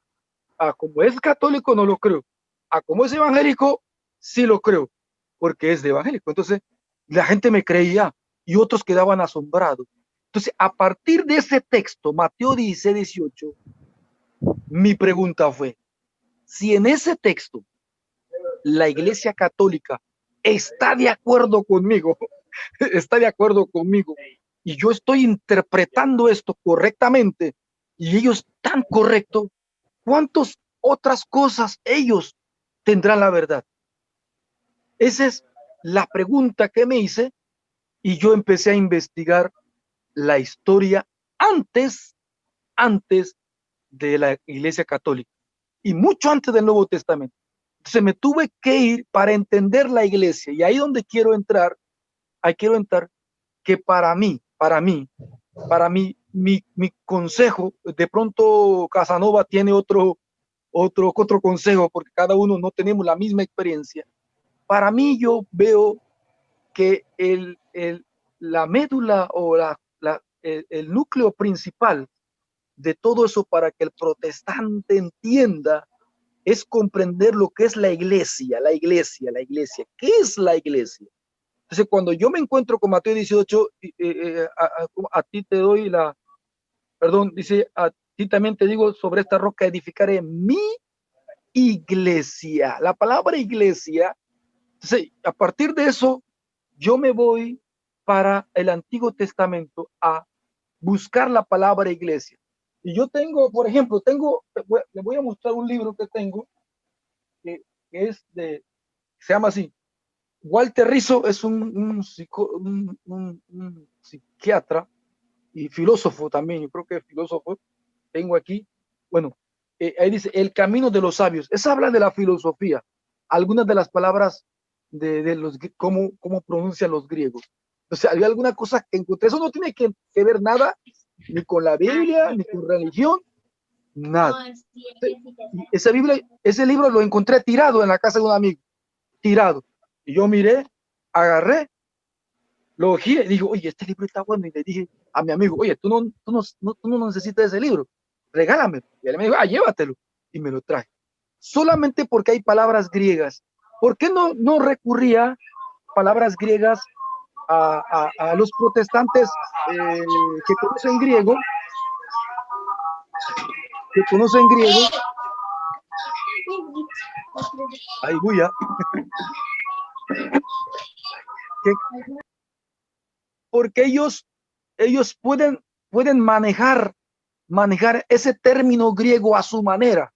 a, como es católico, no lo creo. A como es evangélico, sí lo creo, porque es de evangélico. Entonces, la gente me creía y otros quedaban asombrados. Entonces, a partir de ese texto, Mateo 16, 18, mi pregunta fue, si en ese texto la Iglesia Católica está de acuerdo conmigo, está de acuerdo conmigo, y yo estoy interpretando esto correctamente, y ellos tan correcto, ¿cuántas otras cosas ellos tendrán la verdad? Esa es la pregunta que me hice, y yo empecé a investigar la historia antes de la Iglesia Católica y mucho antes del Nuevo Testamento. Entonces me tuve que ir para entender la iglesia, y ahí donde quiero entrar que para mí, mi consejo, de pronto Casanova tiene otro consejo, porque cada uno no tenemos la misma experiencia. Para mí, yo veo que la médula o el núcleo principal de todo eso para que el protestante entienda es comprender lo que es la iglesia. ¿Qué es la iglesia? Entonces, cuando yo me encuentro con Mateo 18, a ti te doy dice, a ti también te digo, sobre esta roca edificaré mi iglesia. La palabra iglesia, entonces, a partir de eso, yo me voy para el Antiguo Testamento a buscar la palabra iglesia. Y yo tengo, por ejemplo, le voy a mostrar un libro que tengo, que se llama así. Walter Rizzo es un psiquiatra y filósofo también, yo creo que es filósofo. Tengo aquí, bueno, ahí dice, el camino de los sabios. Eso habla de la filosofía, algunas de las palabras de los, cómo pronuncian los griegos. Entonces, había alguna cosa que encontré. Eso no tiene que ver nada ni con la Biblia, ni con religión, nada. Ese libro lo encontré tirado en la casa de un amigo, tirado. Y yo miré, agarré, lo ojeé y digo, oye, este libro está bueno. Y le dije a mi amigo, oye, tú no necesitas ese libro, regálame. Y él me dijo, llévatelo. Y me lo traje. Solamente porque hay palabras griegas. ¿Por qué no recurría palabras griegas a los protestantes que conocen griego? Ay, bulla. Porque ellos pueden manejar ese término griego a su manera.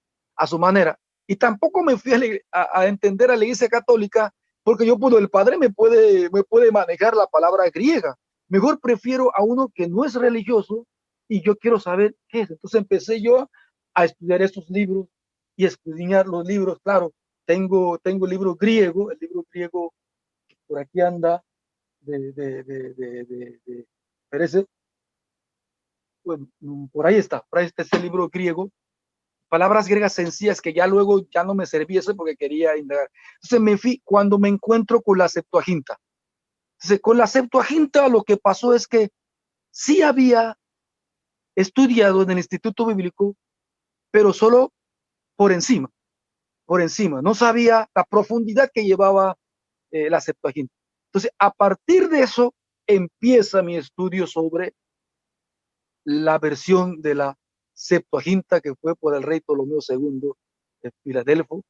Y tampoco me fui a entender a la Iglesia Católica, porque el Padre me puede manejar la palabra griega. Mejor prefiero a uno que no es religioso y yo quiero saber qué es. Entonces empecé yo a estudiar estos libros y estudiar los libros. Claro, tengo el libro griego que por aquí anda, parece, bueno, por ahí está ese libro griego, palabras griegas sencillas que ya luego ya no me servían porque quería indagar. Entonces me fui cuando me encuentro con la Septuaginta. Entonces, con la Septuaginta lo que pasó es que sí había estudiado en el Instituto Bíblico, pero solo por encima, no sabía la profundidad que llevaba la Septuaginta. Entonces, a partir de eso empieza mi estudio sobre la versión de la Septuaginta que fue por el rey Ptolomeo II de Filadelfo,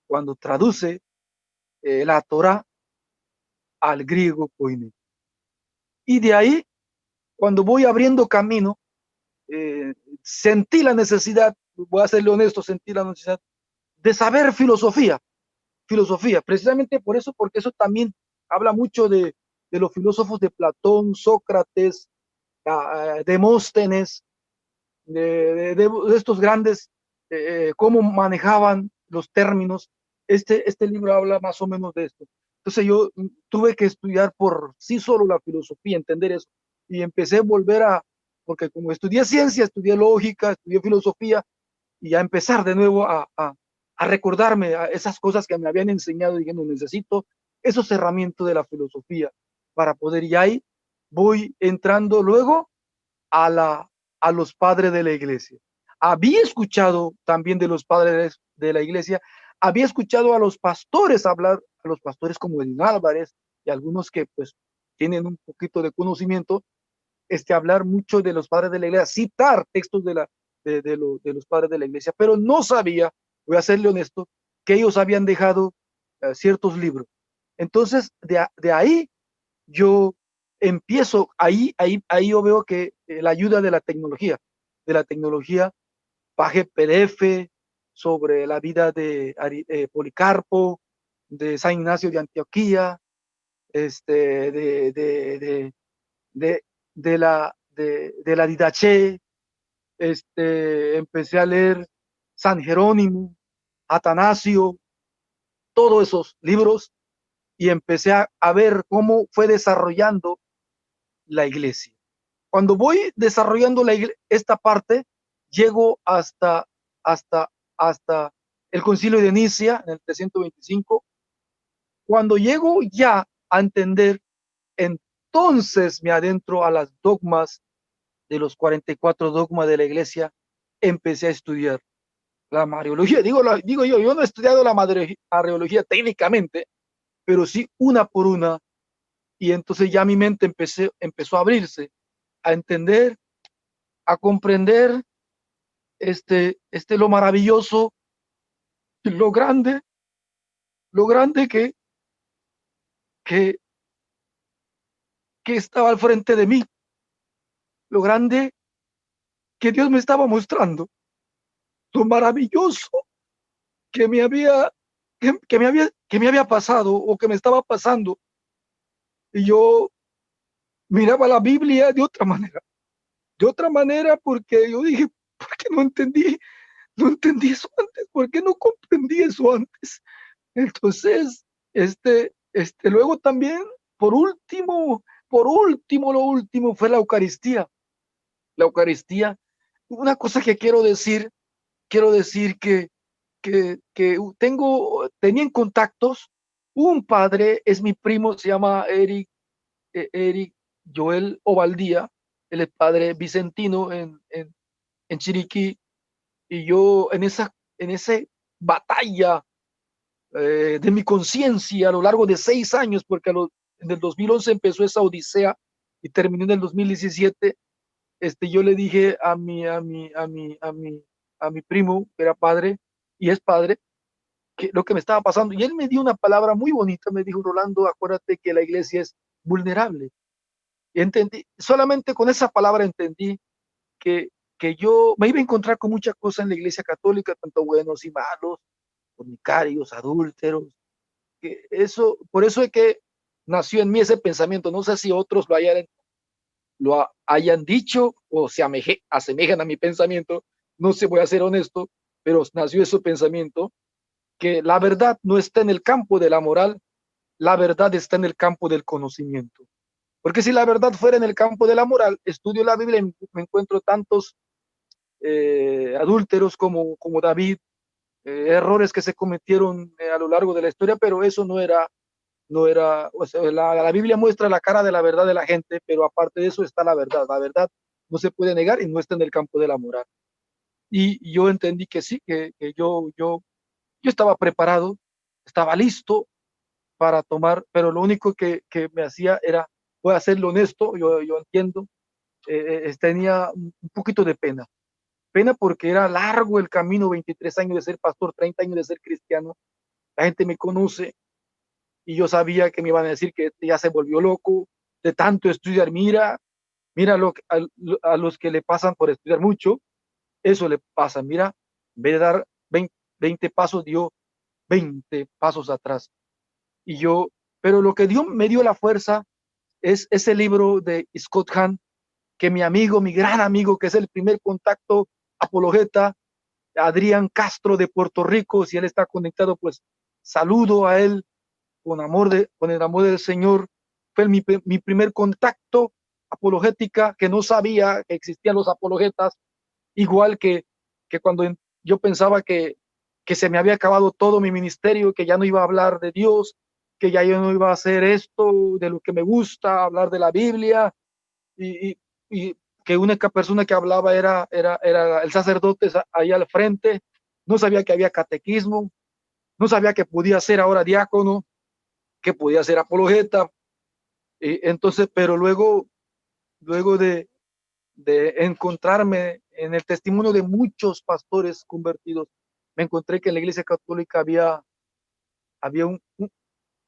cuando traduce la Torá al griego koiné. Y de ahí, cuando voy abriendo camino, sentí la necesidad, voy a serle honesto, sentí la necesidad de saber filosofía, precisamente por eso, porque eso también habla mucho de de los filósofos de Platón, Sócrates, Demóstenes, de estos grandes, cómo manejaban los términos. Este libro habla más o menos de esto. Entonces yo tuve que estudiar por sí solo la filosofía, entender eso, y empecé a volver porque como estudié ciencia, estudié lógica, estudié filosofía, y a empezar de nuevo a recordarme a esas cosas que me habían enseñado, diciendo, necesito esos herramientas de la filosofía para poder, y ahí voy entrando luego a los padres de la iglesia. Había escuchado también de los padres de la iglesia, había escuchado a los pastores hablar, a los pastores como Edwin Álvarez y algunos que pues tienen un poquito de conocimiento, hablar mucho de los padres de la iglesia, citar textos de los padres de la iglesia, pero no sabía, voy a serle honesto, que ellos habían dejado ciertos libros. Entonces, de ahí yo empiezo, ahí yo veo que la ayuda de la tecnología, bajé PDF sobre la vida de Policarpo, de San Ignacio de Antioquía, de, de la Didache, empecé a leer San Jerónimo, Atanasio, todos esos libros, y empecé a ver cómo fue desarrollando la iglesia. Cuando voy desarrollando esta parte, llego hasta el concilio de Nicea en el 325. Cuando llego ya a entender, entonces me adentro a las dogmas de los 44 dogmas de la iglesia, empecé a estudiar la Mariología. Digo yo no he estudiado la Mariología técnicamente, pero sí una por una, y entonces ya mi mente empezó a abrirse, a entender, a comprender lo maravilloso, lo grande que, que estaba al frente de mí, lo grande que Dios me estaba mostrando, lo maravilloso que me había, que me había pasado o que me estaba pasando. Y yo miraba la Biblia de otra manera, porque yo dije, ¿por qué no entendí eso antes? ¿Por qué no comprendí eso antes? Entonces, luego también, lo último fue la Eucaristía. La Eucaristía, una cosa que quiero decir que tenía en contactos, un padre, es mi primo, se llama Eric Joel Ovaldía, él es padre vicentino en Chiriquí, y yo en esa batalla de mi conciencia a lo largo de 6 años, porque en el 2011 empezó esa odisea y terminó en el 2017. Yo le dije a mi primo, que era padre y es padre, que lo que me estaba pasando, y él me dio una palabra muy bonita, me dijo, Rolando, acuérdate que la iglesia es vulnerable. Y entendí, solamente con esa palabra entendí que, que yo me iba a encontrar con muchas cosas en la iglesia católica, tanto buenos y malos, fornicarios, adúlteros, que eso, por eso es que nació en mí ese pensamiento. No sé si otros hayan dicho o se asemejan a mi pensamiento, no sé, voy a ser honesto, pero nació ese pensamiento, que la verdad no está en el campo de la moral, la verdad está en el campo del conocimiento. Porque si la verdad fuera en el campo de la moral, estudio la Biblia y me encuentro tantos adúlteros como David, errores que se cometieron a lo largo de la historia, pero eso no era, o sea, la Biblia muestra la cara de la verdad de la gente, pero aparte de eso está la verdad no se puede negar y no está en el campo de la moral. Y yo entendí que sí, que yo estaba preparado, estaba listo para tomar, pero lo único que me hacía era, voy a serlo honesto, yo entiendo, tenía un poquito de pena porque era largo el camino, 23 años de ser pastor, 30 años de ser cristiano, la gente me conoce, y yo sabía que me iban a decir que ya se volvió loco de tanto estudiar. Mira a los que le pasan por estudiar mucho, eso le pasa. Mira, en vez de dar 20 pasos, dio 20 pasos atrás. Y yo, pero lo que Dios me dio la fuerza es ese libro de Scott Hahn, que mi amigo, mi gran amigo, que es el primer contacto apologeta, Adrián Castro de Puerto Rico, si él está conectado, pues saludo a él con el amor del Señor. Fue mi primer contacto apologética, que no sabía que existían los apologetas, igual que cuando yo pensaba que se me había acabado todo mi ministerio, que ya no iba a hablar de Dios, que ya yo no iba a hacer esto de lo que me gusta, hablar de la Biblia, y, y, y que única persona que hablaba era el sacerdote ahí al frente. No sabía que había catequismo, no sabía que podía ser ahora diácono, que podía ser apologeta. Entonces, pero luego de encontrarme en el testimonio de muchos pastores convertidos, me encontré que en la Iglesia Católica había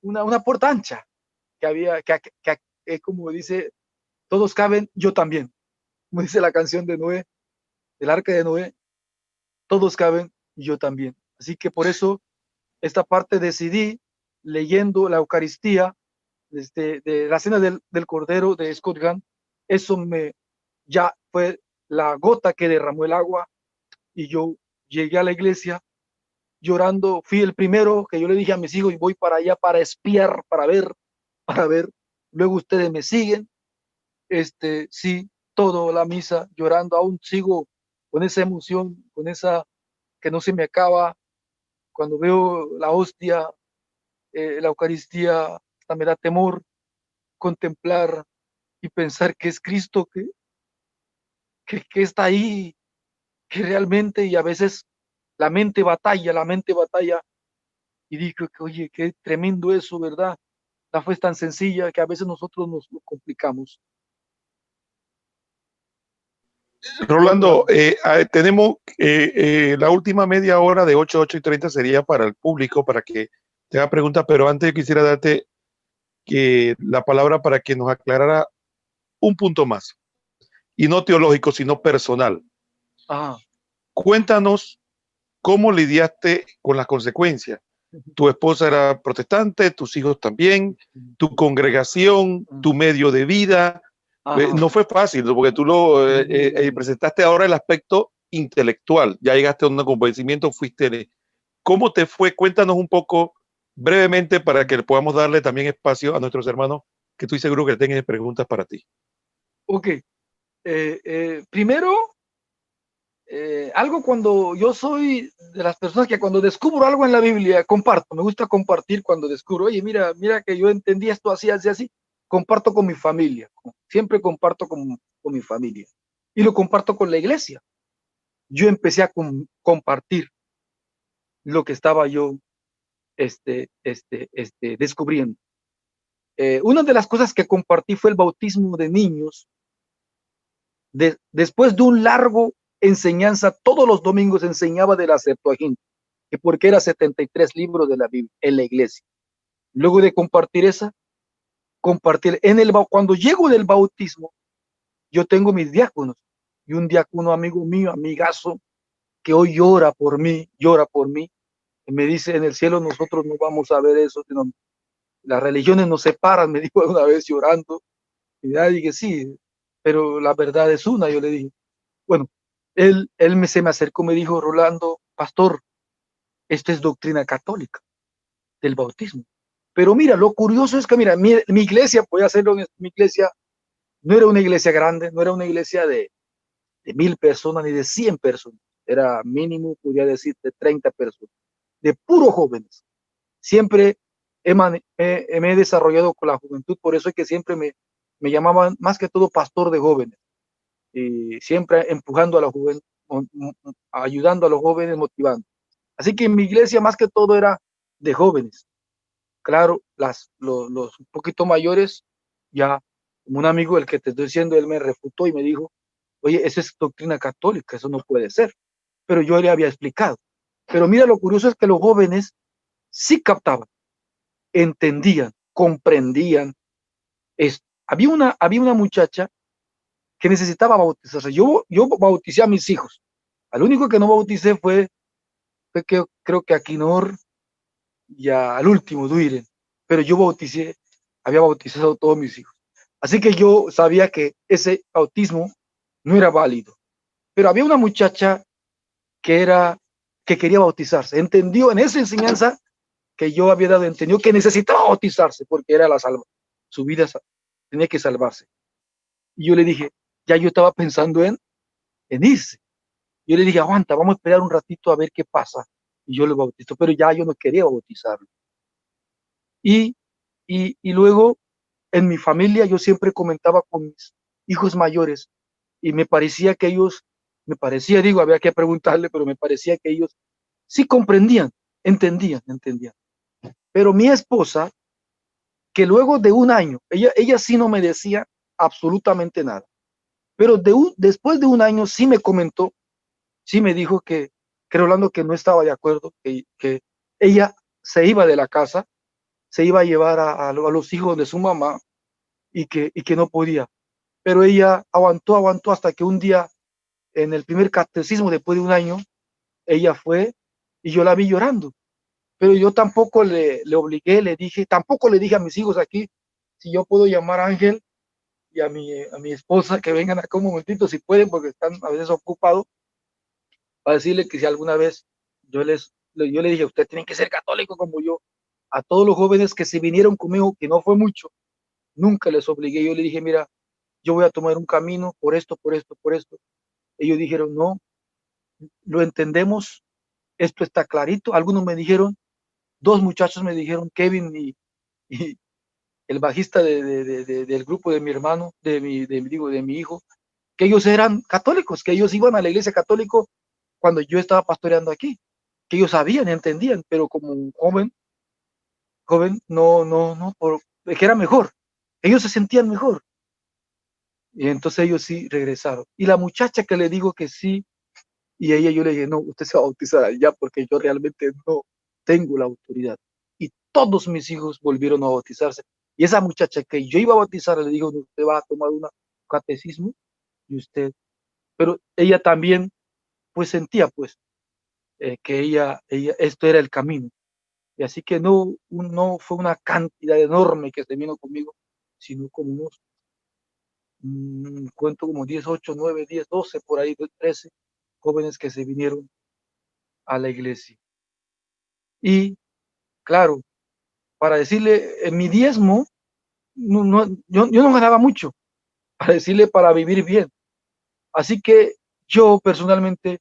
una puerta ancha, que había, como dice, todos caben, yo también. Como dice la canción de Noé, del arca de Noé, todos caben, yo también. Así que por eso, esta parte decidí, leyendo la Eucaristía, de la cena del Cordero de Scott Hahn, eso ya fue la gota que derramó el agua, y yo llegué a la iglesia llorando. Fui el primero que yo le dije a mis hijos, y voy para allá para espiar, para ver. Luego ustedes me siguen. Sí, toda la misa llorando, aún sigo con esa emoción, con esa que no se me acaba. Cuando veo la hostia, la Eucaristía, hasta me da temor contemplar y pensar que es Cristo que está ahí, que realmente, y a veces la mente batalla, y digo que, oye, qué tremendo eso, ¿verdad? La fe es tan sencilla que a veces nosotros nos lo complicamos. Rolando, tenemos la última media hora de 8 a 8:30 sería para el público, para que te haga preguntas, pero antes yo quisiera darte la palabra para que nos aclarara un punto más, y no teológico, sino personal. Ah, Cuéntanos cómo lidiaste con las consecuencias. Tu esposa era protestante, tus hijos también, tu congregación, tu medio de vida. No fue fácil, porque tú lo presentaste ahora el aspecto intelectual. Ya llegaste a un convencimiento, fuiste. ¿Cómo te fue? Cuéntanos un poco brevemente para que podamos darle también espacio a nuestros hermanos, que estoy seguro que tengan preguntas para ti. ok. Primero, algo, cuando yo soy de las personas que cuando descubro algo en la Biblia, comparto. Me gusta compartir cuando descubro, oye, mira que yo entendí esto así, así, así. Comparto con mi familia. Siempre comparto con mi familia. Y lo comparto con la iglesia. Yo empecé a compartir lo que estaba yo descubriendo. Una de las cosas que compartí fue el bautismo de niños. Después de un largo enseñanza, todos los domingos enseñaba de la Septuaginta, que porque era 73 libros de la Biblia en la iglesia. Luego de compartir cuando llego del bautismo, yo tengo mis diáconos, y un diácono amigo mío, amigazo, que hoy llora por mí, y me dice, en el cielo nosotros no vamos a ver eso, sino las religiones nos separan, me dijo una vez llorando. Y ya dije, sí, pero la verdad es una, yo le dije. Bueno, se me acercó, me dijo, Rolando, pastor, esto es doctrina católica del bautismo. Pero mira, lo curioso es que, mira, mi iglesia, voy a hacerlo, mi iglesia no era una iglesia grande, no era una iglesia de 1,000 personas ni de 100 personas, era mínimo, podría decir, de 30 personas, de puros jóvenes. Siempre me he desarrollado con la juventud, por eso es que siempre me llamaban más que todo pastor de jóvenes, y siempre empujando a la juventud, ayudando a los jóvenes, motivando. Así que en mi iglesia más que todo era de jóvenes. Claro, los un poquito mayores, ya, como un amigo, el que te estoy diciendo, él me refutó y me dijo, oye, esa es doctrina católica, eso no puede ser. Pero yo le había explicado. Pero mira, lo curioso es que los jóvenes sí captaban, entendían, comprendían esto. Había una muchacha que necesitaba bautizarse. Yo bauticé a mis hijos. Al único que no bauticé fue que creo que a Quinor y al último, Duiren. Pero yo había bautizado a todos mis hijos. Así que yo sabía que ese bautismo no era válido. Pero había una muchacha que quería bautizarse. Entendió en esa enseñanza que yo había dado, entendió que necesitaba bautizarse porque era la salva. Su vida tenía que salvarse. Y yo le dije, ya yo estaba pensando en irse. Yo le dije, aguanta, vamos a esperar un ratito a ver qué pasa. Y yo lo bautizo, pero ya yo no quería bautizarlo. Y, y luego en mi familia yo siempre comentaba con mis hijos mayores y me parecía que ellos, digo, había que preguntarle, pero me parecía que ellos sí comprendían, entendían. Pero mi esposa, que luego de un año, ella sí no me decía absolutamente nada, pero después de un año sí me comentó, sí me dijo que Rolando que no estaba de acuerdo, que ella se iba de la casa, se iba a llevar a los hijos de su mamá y que no podía. Pero ella aguantó hasta que un día, en el primer catecismo, después de un año, ella fue y yo la vi llorando. Pero yo tampoco le obligué, tampoco le dije a mis hijos aquí, si yo puedo llamar a Ángel y a mi esposa que vengan acá un momentito, si pueden, porque están a veces ocupados, para decirle que si alguna vez yo le dije, usted tiene que ser católico como yo. A todos los jóvenes que se vinieron conmigo, que no fue mucho, nunca les obligué. Yo le dije, mira, yo voy a tomar un camino por esto, por esto, por esto. Ellos dijeron, no, lo entendemos, esto está clarito. Algunos me dijeron, dos muchachos me dijeron, Kevin y el bajista del grupo de mi hermano, de mi hijo, que ellos eran católicos, que ellos iban a la iglesia católica cuando yo estaba pastoreando aquí, que ellos sabían, entendían, pero como un joven, que era mejor, ellos se sentían mejor. Y entonces ellos sí regresaron. Y la muchacha que le digo que sí, y a ella yo le dije, no, usted se va a bautizar allá porque yo realmente no tengo la autoridad. Y todos mis hijos volvieron a bautizarse. Y esa muchacha que yo iba a bautizar, le digo, usted va a tomar un catecismo y usted, pero ella también pues sentía pues que esto era el camino. Y así que no fue una cantidad enorme que se vino conmigo, sino como unos, cuento como 10, 8, 9, 10, 12, por ahí, 13 jóvenes que se vinieron a la iglesia. Y claro, para decirle, mi diezmo, yo no ganaba mucho, para decirle, para vivir bien. Así que yo personalmente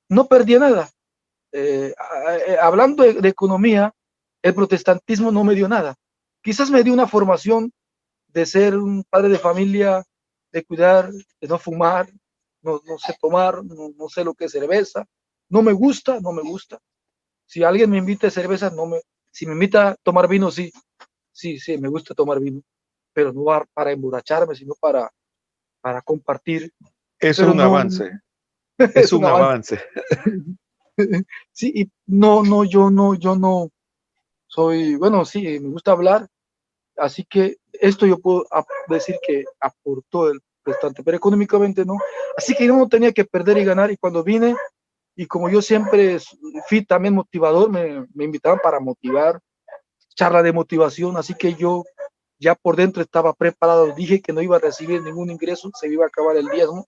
no perdía nada. Hablando de economía, el protestantismo no me dio nada. Quizás me dio una formación de ser un padre de familia, de cuidar, de no fumar, no sé tomar, no sé lo que es cerveza. No me gusta. Si alguien me invita a cerveza, si me invita a tomar vino, sí, me gusta tomar vino, pero no para emborracharme, sino para compartir. Es Pero un no, avance, es es un un avance. avance. Sí, y yo no soy, bueno, sí, me gusta hablar, así que esto yo puedo decir que aportó el prestante, pero económicamente no. Así que yo no tenía que perder y ganar, y cuando vine, y como yo siempre fui también motivador, me invitaban para motivar, charla de motivación, así que yo ya por dentro estaba preparado, dije que no iba a recibir ningún ingreso, se iba a acabar el diezmo,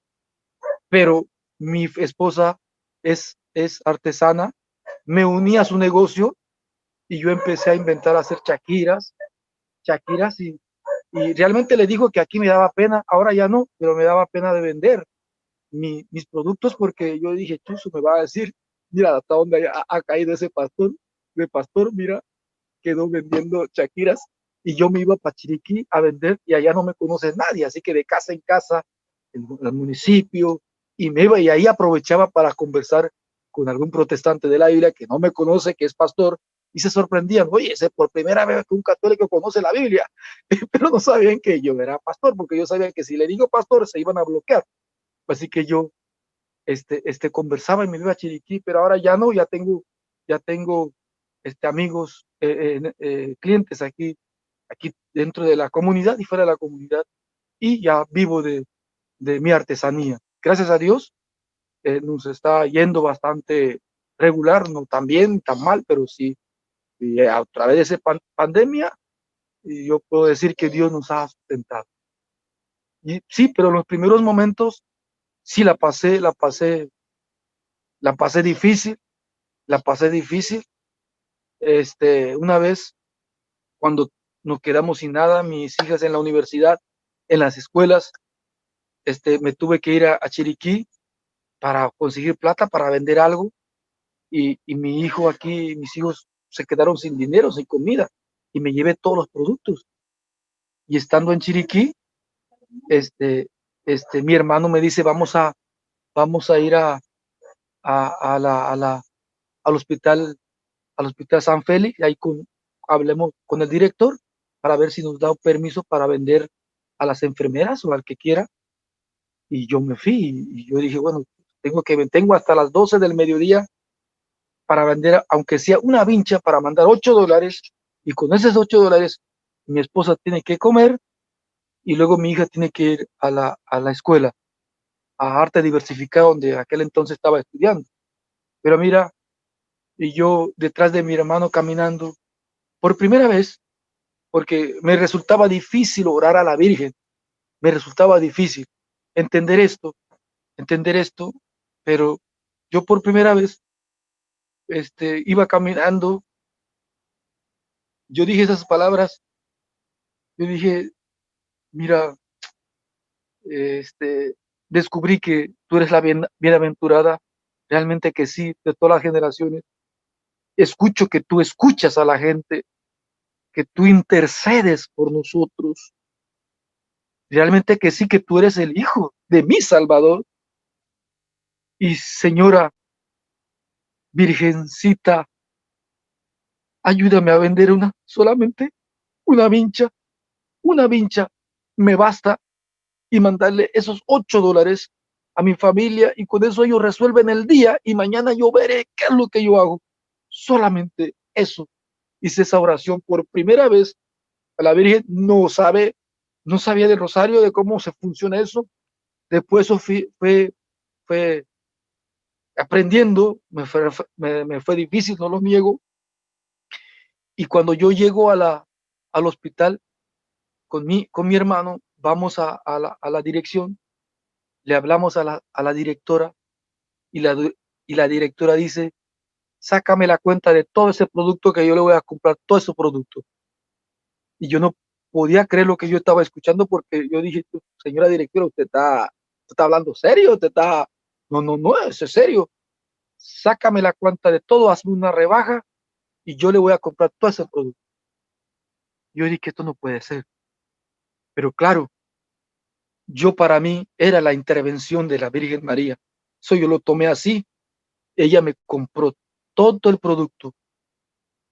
pero mi esposa es artesana, me uní a su negocio y yo empecé a inventar, a hacer chaquiras y realmente le digo que aquí me daba pena, ahora ya no, pero me daba pena de vender mis productos porque yo dije, Chuzo me va a decir, mira, hasta dónde ha caído ese pastor, de pastor, mira, quedó vendiendo chaquiras y yo me iba para Chiriquí a vender y allá no me conoce nadie, así que de casa en casa, en el municipio, y me iba y ahí aprovechaba para conversar con algún protestante de la Biblia que no me conoce, que es pastor, y se sorprendían, oye, ese por primera vez que un católico conoce la Biblia, pero no sabían que yo era pastor, porque yo sabía que si le digo pastor se iban a bloquear, así que yo conversaba y me iba a Chiriquí, pero ahora ya no, ya tengo amigos, clientes aquí dentro de la comunidad y fuera de la comunidad, y ya vivo de mi artesanía. Gracias a Dios, nos está yendo bastante regular, no tan bien, tan mal, pero sí, y a través de esa pandemia, y yo puedo decir que Dios nos ha sustentado. Y sí, pero en los primeros momentos sí la pasé difícil, la pasé difícil. Una vez cuando nos quedamos sin nada, mis hijas en la universidad, en las escuelas, me tuve que ir a Chiriquí para conseguir plata para vender algo y mi hijo aquí, mis hijos se quedaron sin dinero, sin comida y me llevé todos los productos. Y estando en Chiriquí, mi hermano me dice, vamos a ir a la, a la, al hospital San Félix, y ahí hablemos con el director para ver si nos da un permiso para vender a las enfermeras o al que quiera. Y yo me fui y yo dije, bueno, tengo hasta las 12 del mediodía para vender, aunque sea una vincha, para mandar $8. Y con esos $8, mi esposa tiene que comer y luego mi hija tiene que ir a la escuela, a arte diversificado, donde aquel entonces estaba estudiando. Pero mira, y yo detrás de mi hermano caminando, por primera vez, porque me resultaba difícil orar a la Virgen, me resultaba difícil entender esto, entender esto, pero yo por primera vez iba caminando, yo dije esas palabras, yo dije, mira, este, descubrí que tú eres la bienaventurada, realmente que sí, de todas las generaciones. Escucho que tú escuchas a la gente, que tú intercedes por nosotros. Realmente que sí, que tú eres el Hijo de mi Salvador. Y Señora Virgencita, ayúdame a vender solamente una vincha, me basta y mandarle esos $8 a mi familia y con eso ellos resuelven el día y mañana yo veré qué es lo que yo hago. Solamente eso. Hice esa oración por primera vez a la Virgen, no sabía del rosario, de cómo se funciona eso. Después eso fue aprendiendo, me fue difícil, no lo niego. Y cuando yo llego al hospital con mi hermano, vamos a la dirección, le hablamos a la directora y la directora dice, sácame la cuenta de todo ese producto que yo le voy a comprar, todo ese producto. Y yo no podía creer lo que yo estaba escuchando porque yo dije, señora directora, usted está hablando serio, no, no, no, eso es serio. Sácame la cuenta de todo, hazme una rebaja y yo le voy a comprar todo ese producto. Yo dije que esto no puede ser. Pero claro, yo para mí era la intervención de la Virgen María. Eso yo lo tomé así. Ella me compró todo el producto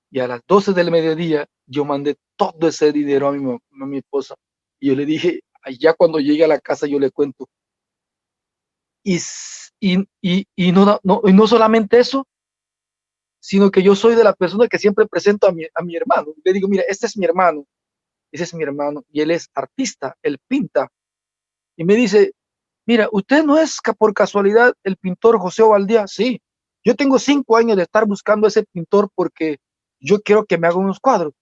y a las 12 del mediodía yo mandé todo ese dinero a mi esposa. Y yo le dije, allá cuando llegue a la casa yo le cuento. Y, y no solamente eso, sino que yo soy de la persona que siempre presento a mi hermano. Le digo, mira, este es mi hermano, ese es mi hermano, y él es artista, él pinta. Y me dice, mira, ¿usted no es por casualidad el pintor José Ovaldía? Sí, yo tengo 5 años de estar buscando a ese pintor porque yo quiero que me haga unos cuadros.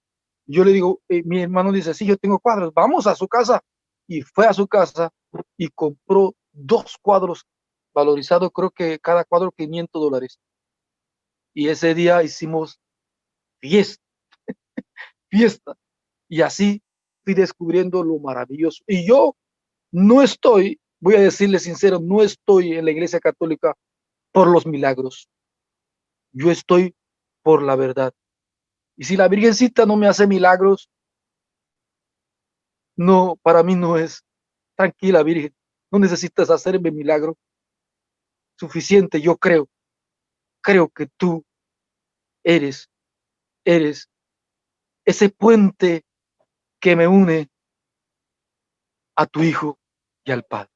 Yo le digo, mi hermano dice, sí, yo tengo cuadros, vamos a su casa. Y fue a su casa y compró 2 cuadros valorizados, creo que cada cuadro $500. Y ese día hicimos fiesta, fiesta. Y así fui descubriendo lo maravilloso. Y yo no estoy, voy a decirle sincero, no estoy en la Iglesia Católica por los milagros. Yo estoy por la verdad. Y si la Virgencita no me hace milagros, no, para mí no es. Tranquila, Virgen, no necesitas hacerme milagro. Suficiente, yo creo que tú eres, eres ese puente que me une a tu Hijo y al Padre.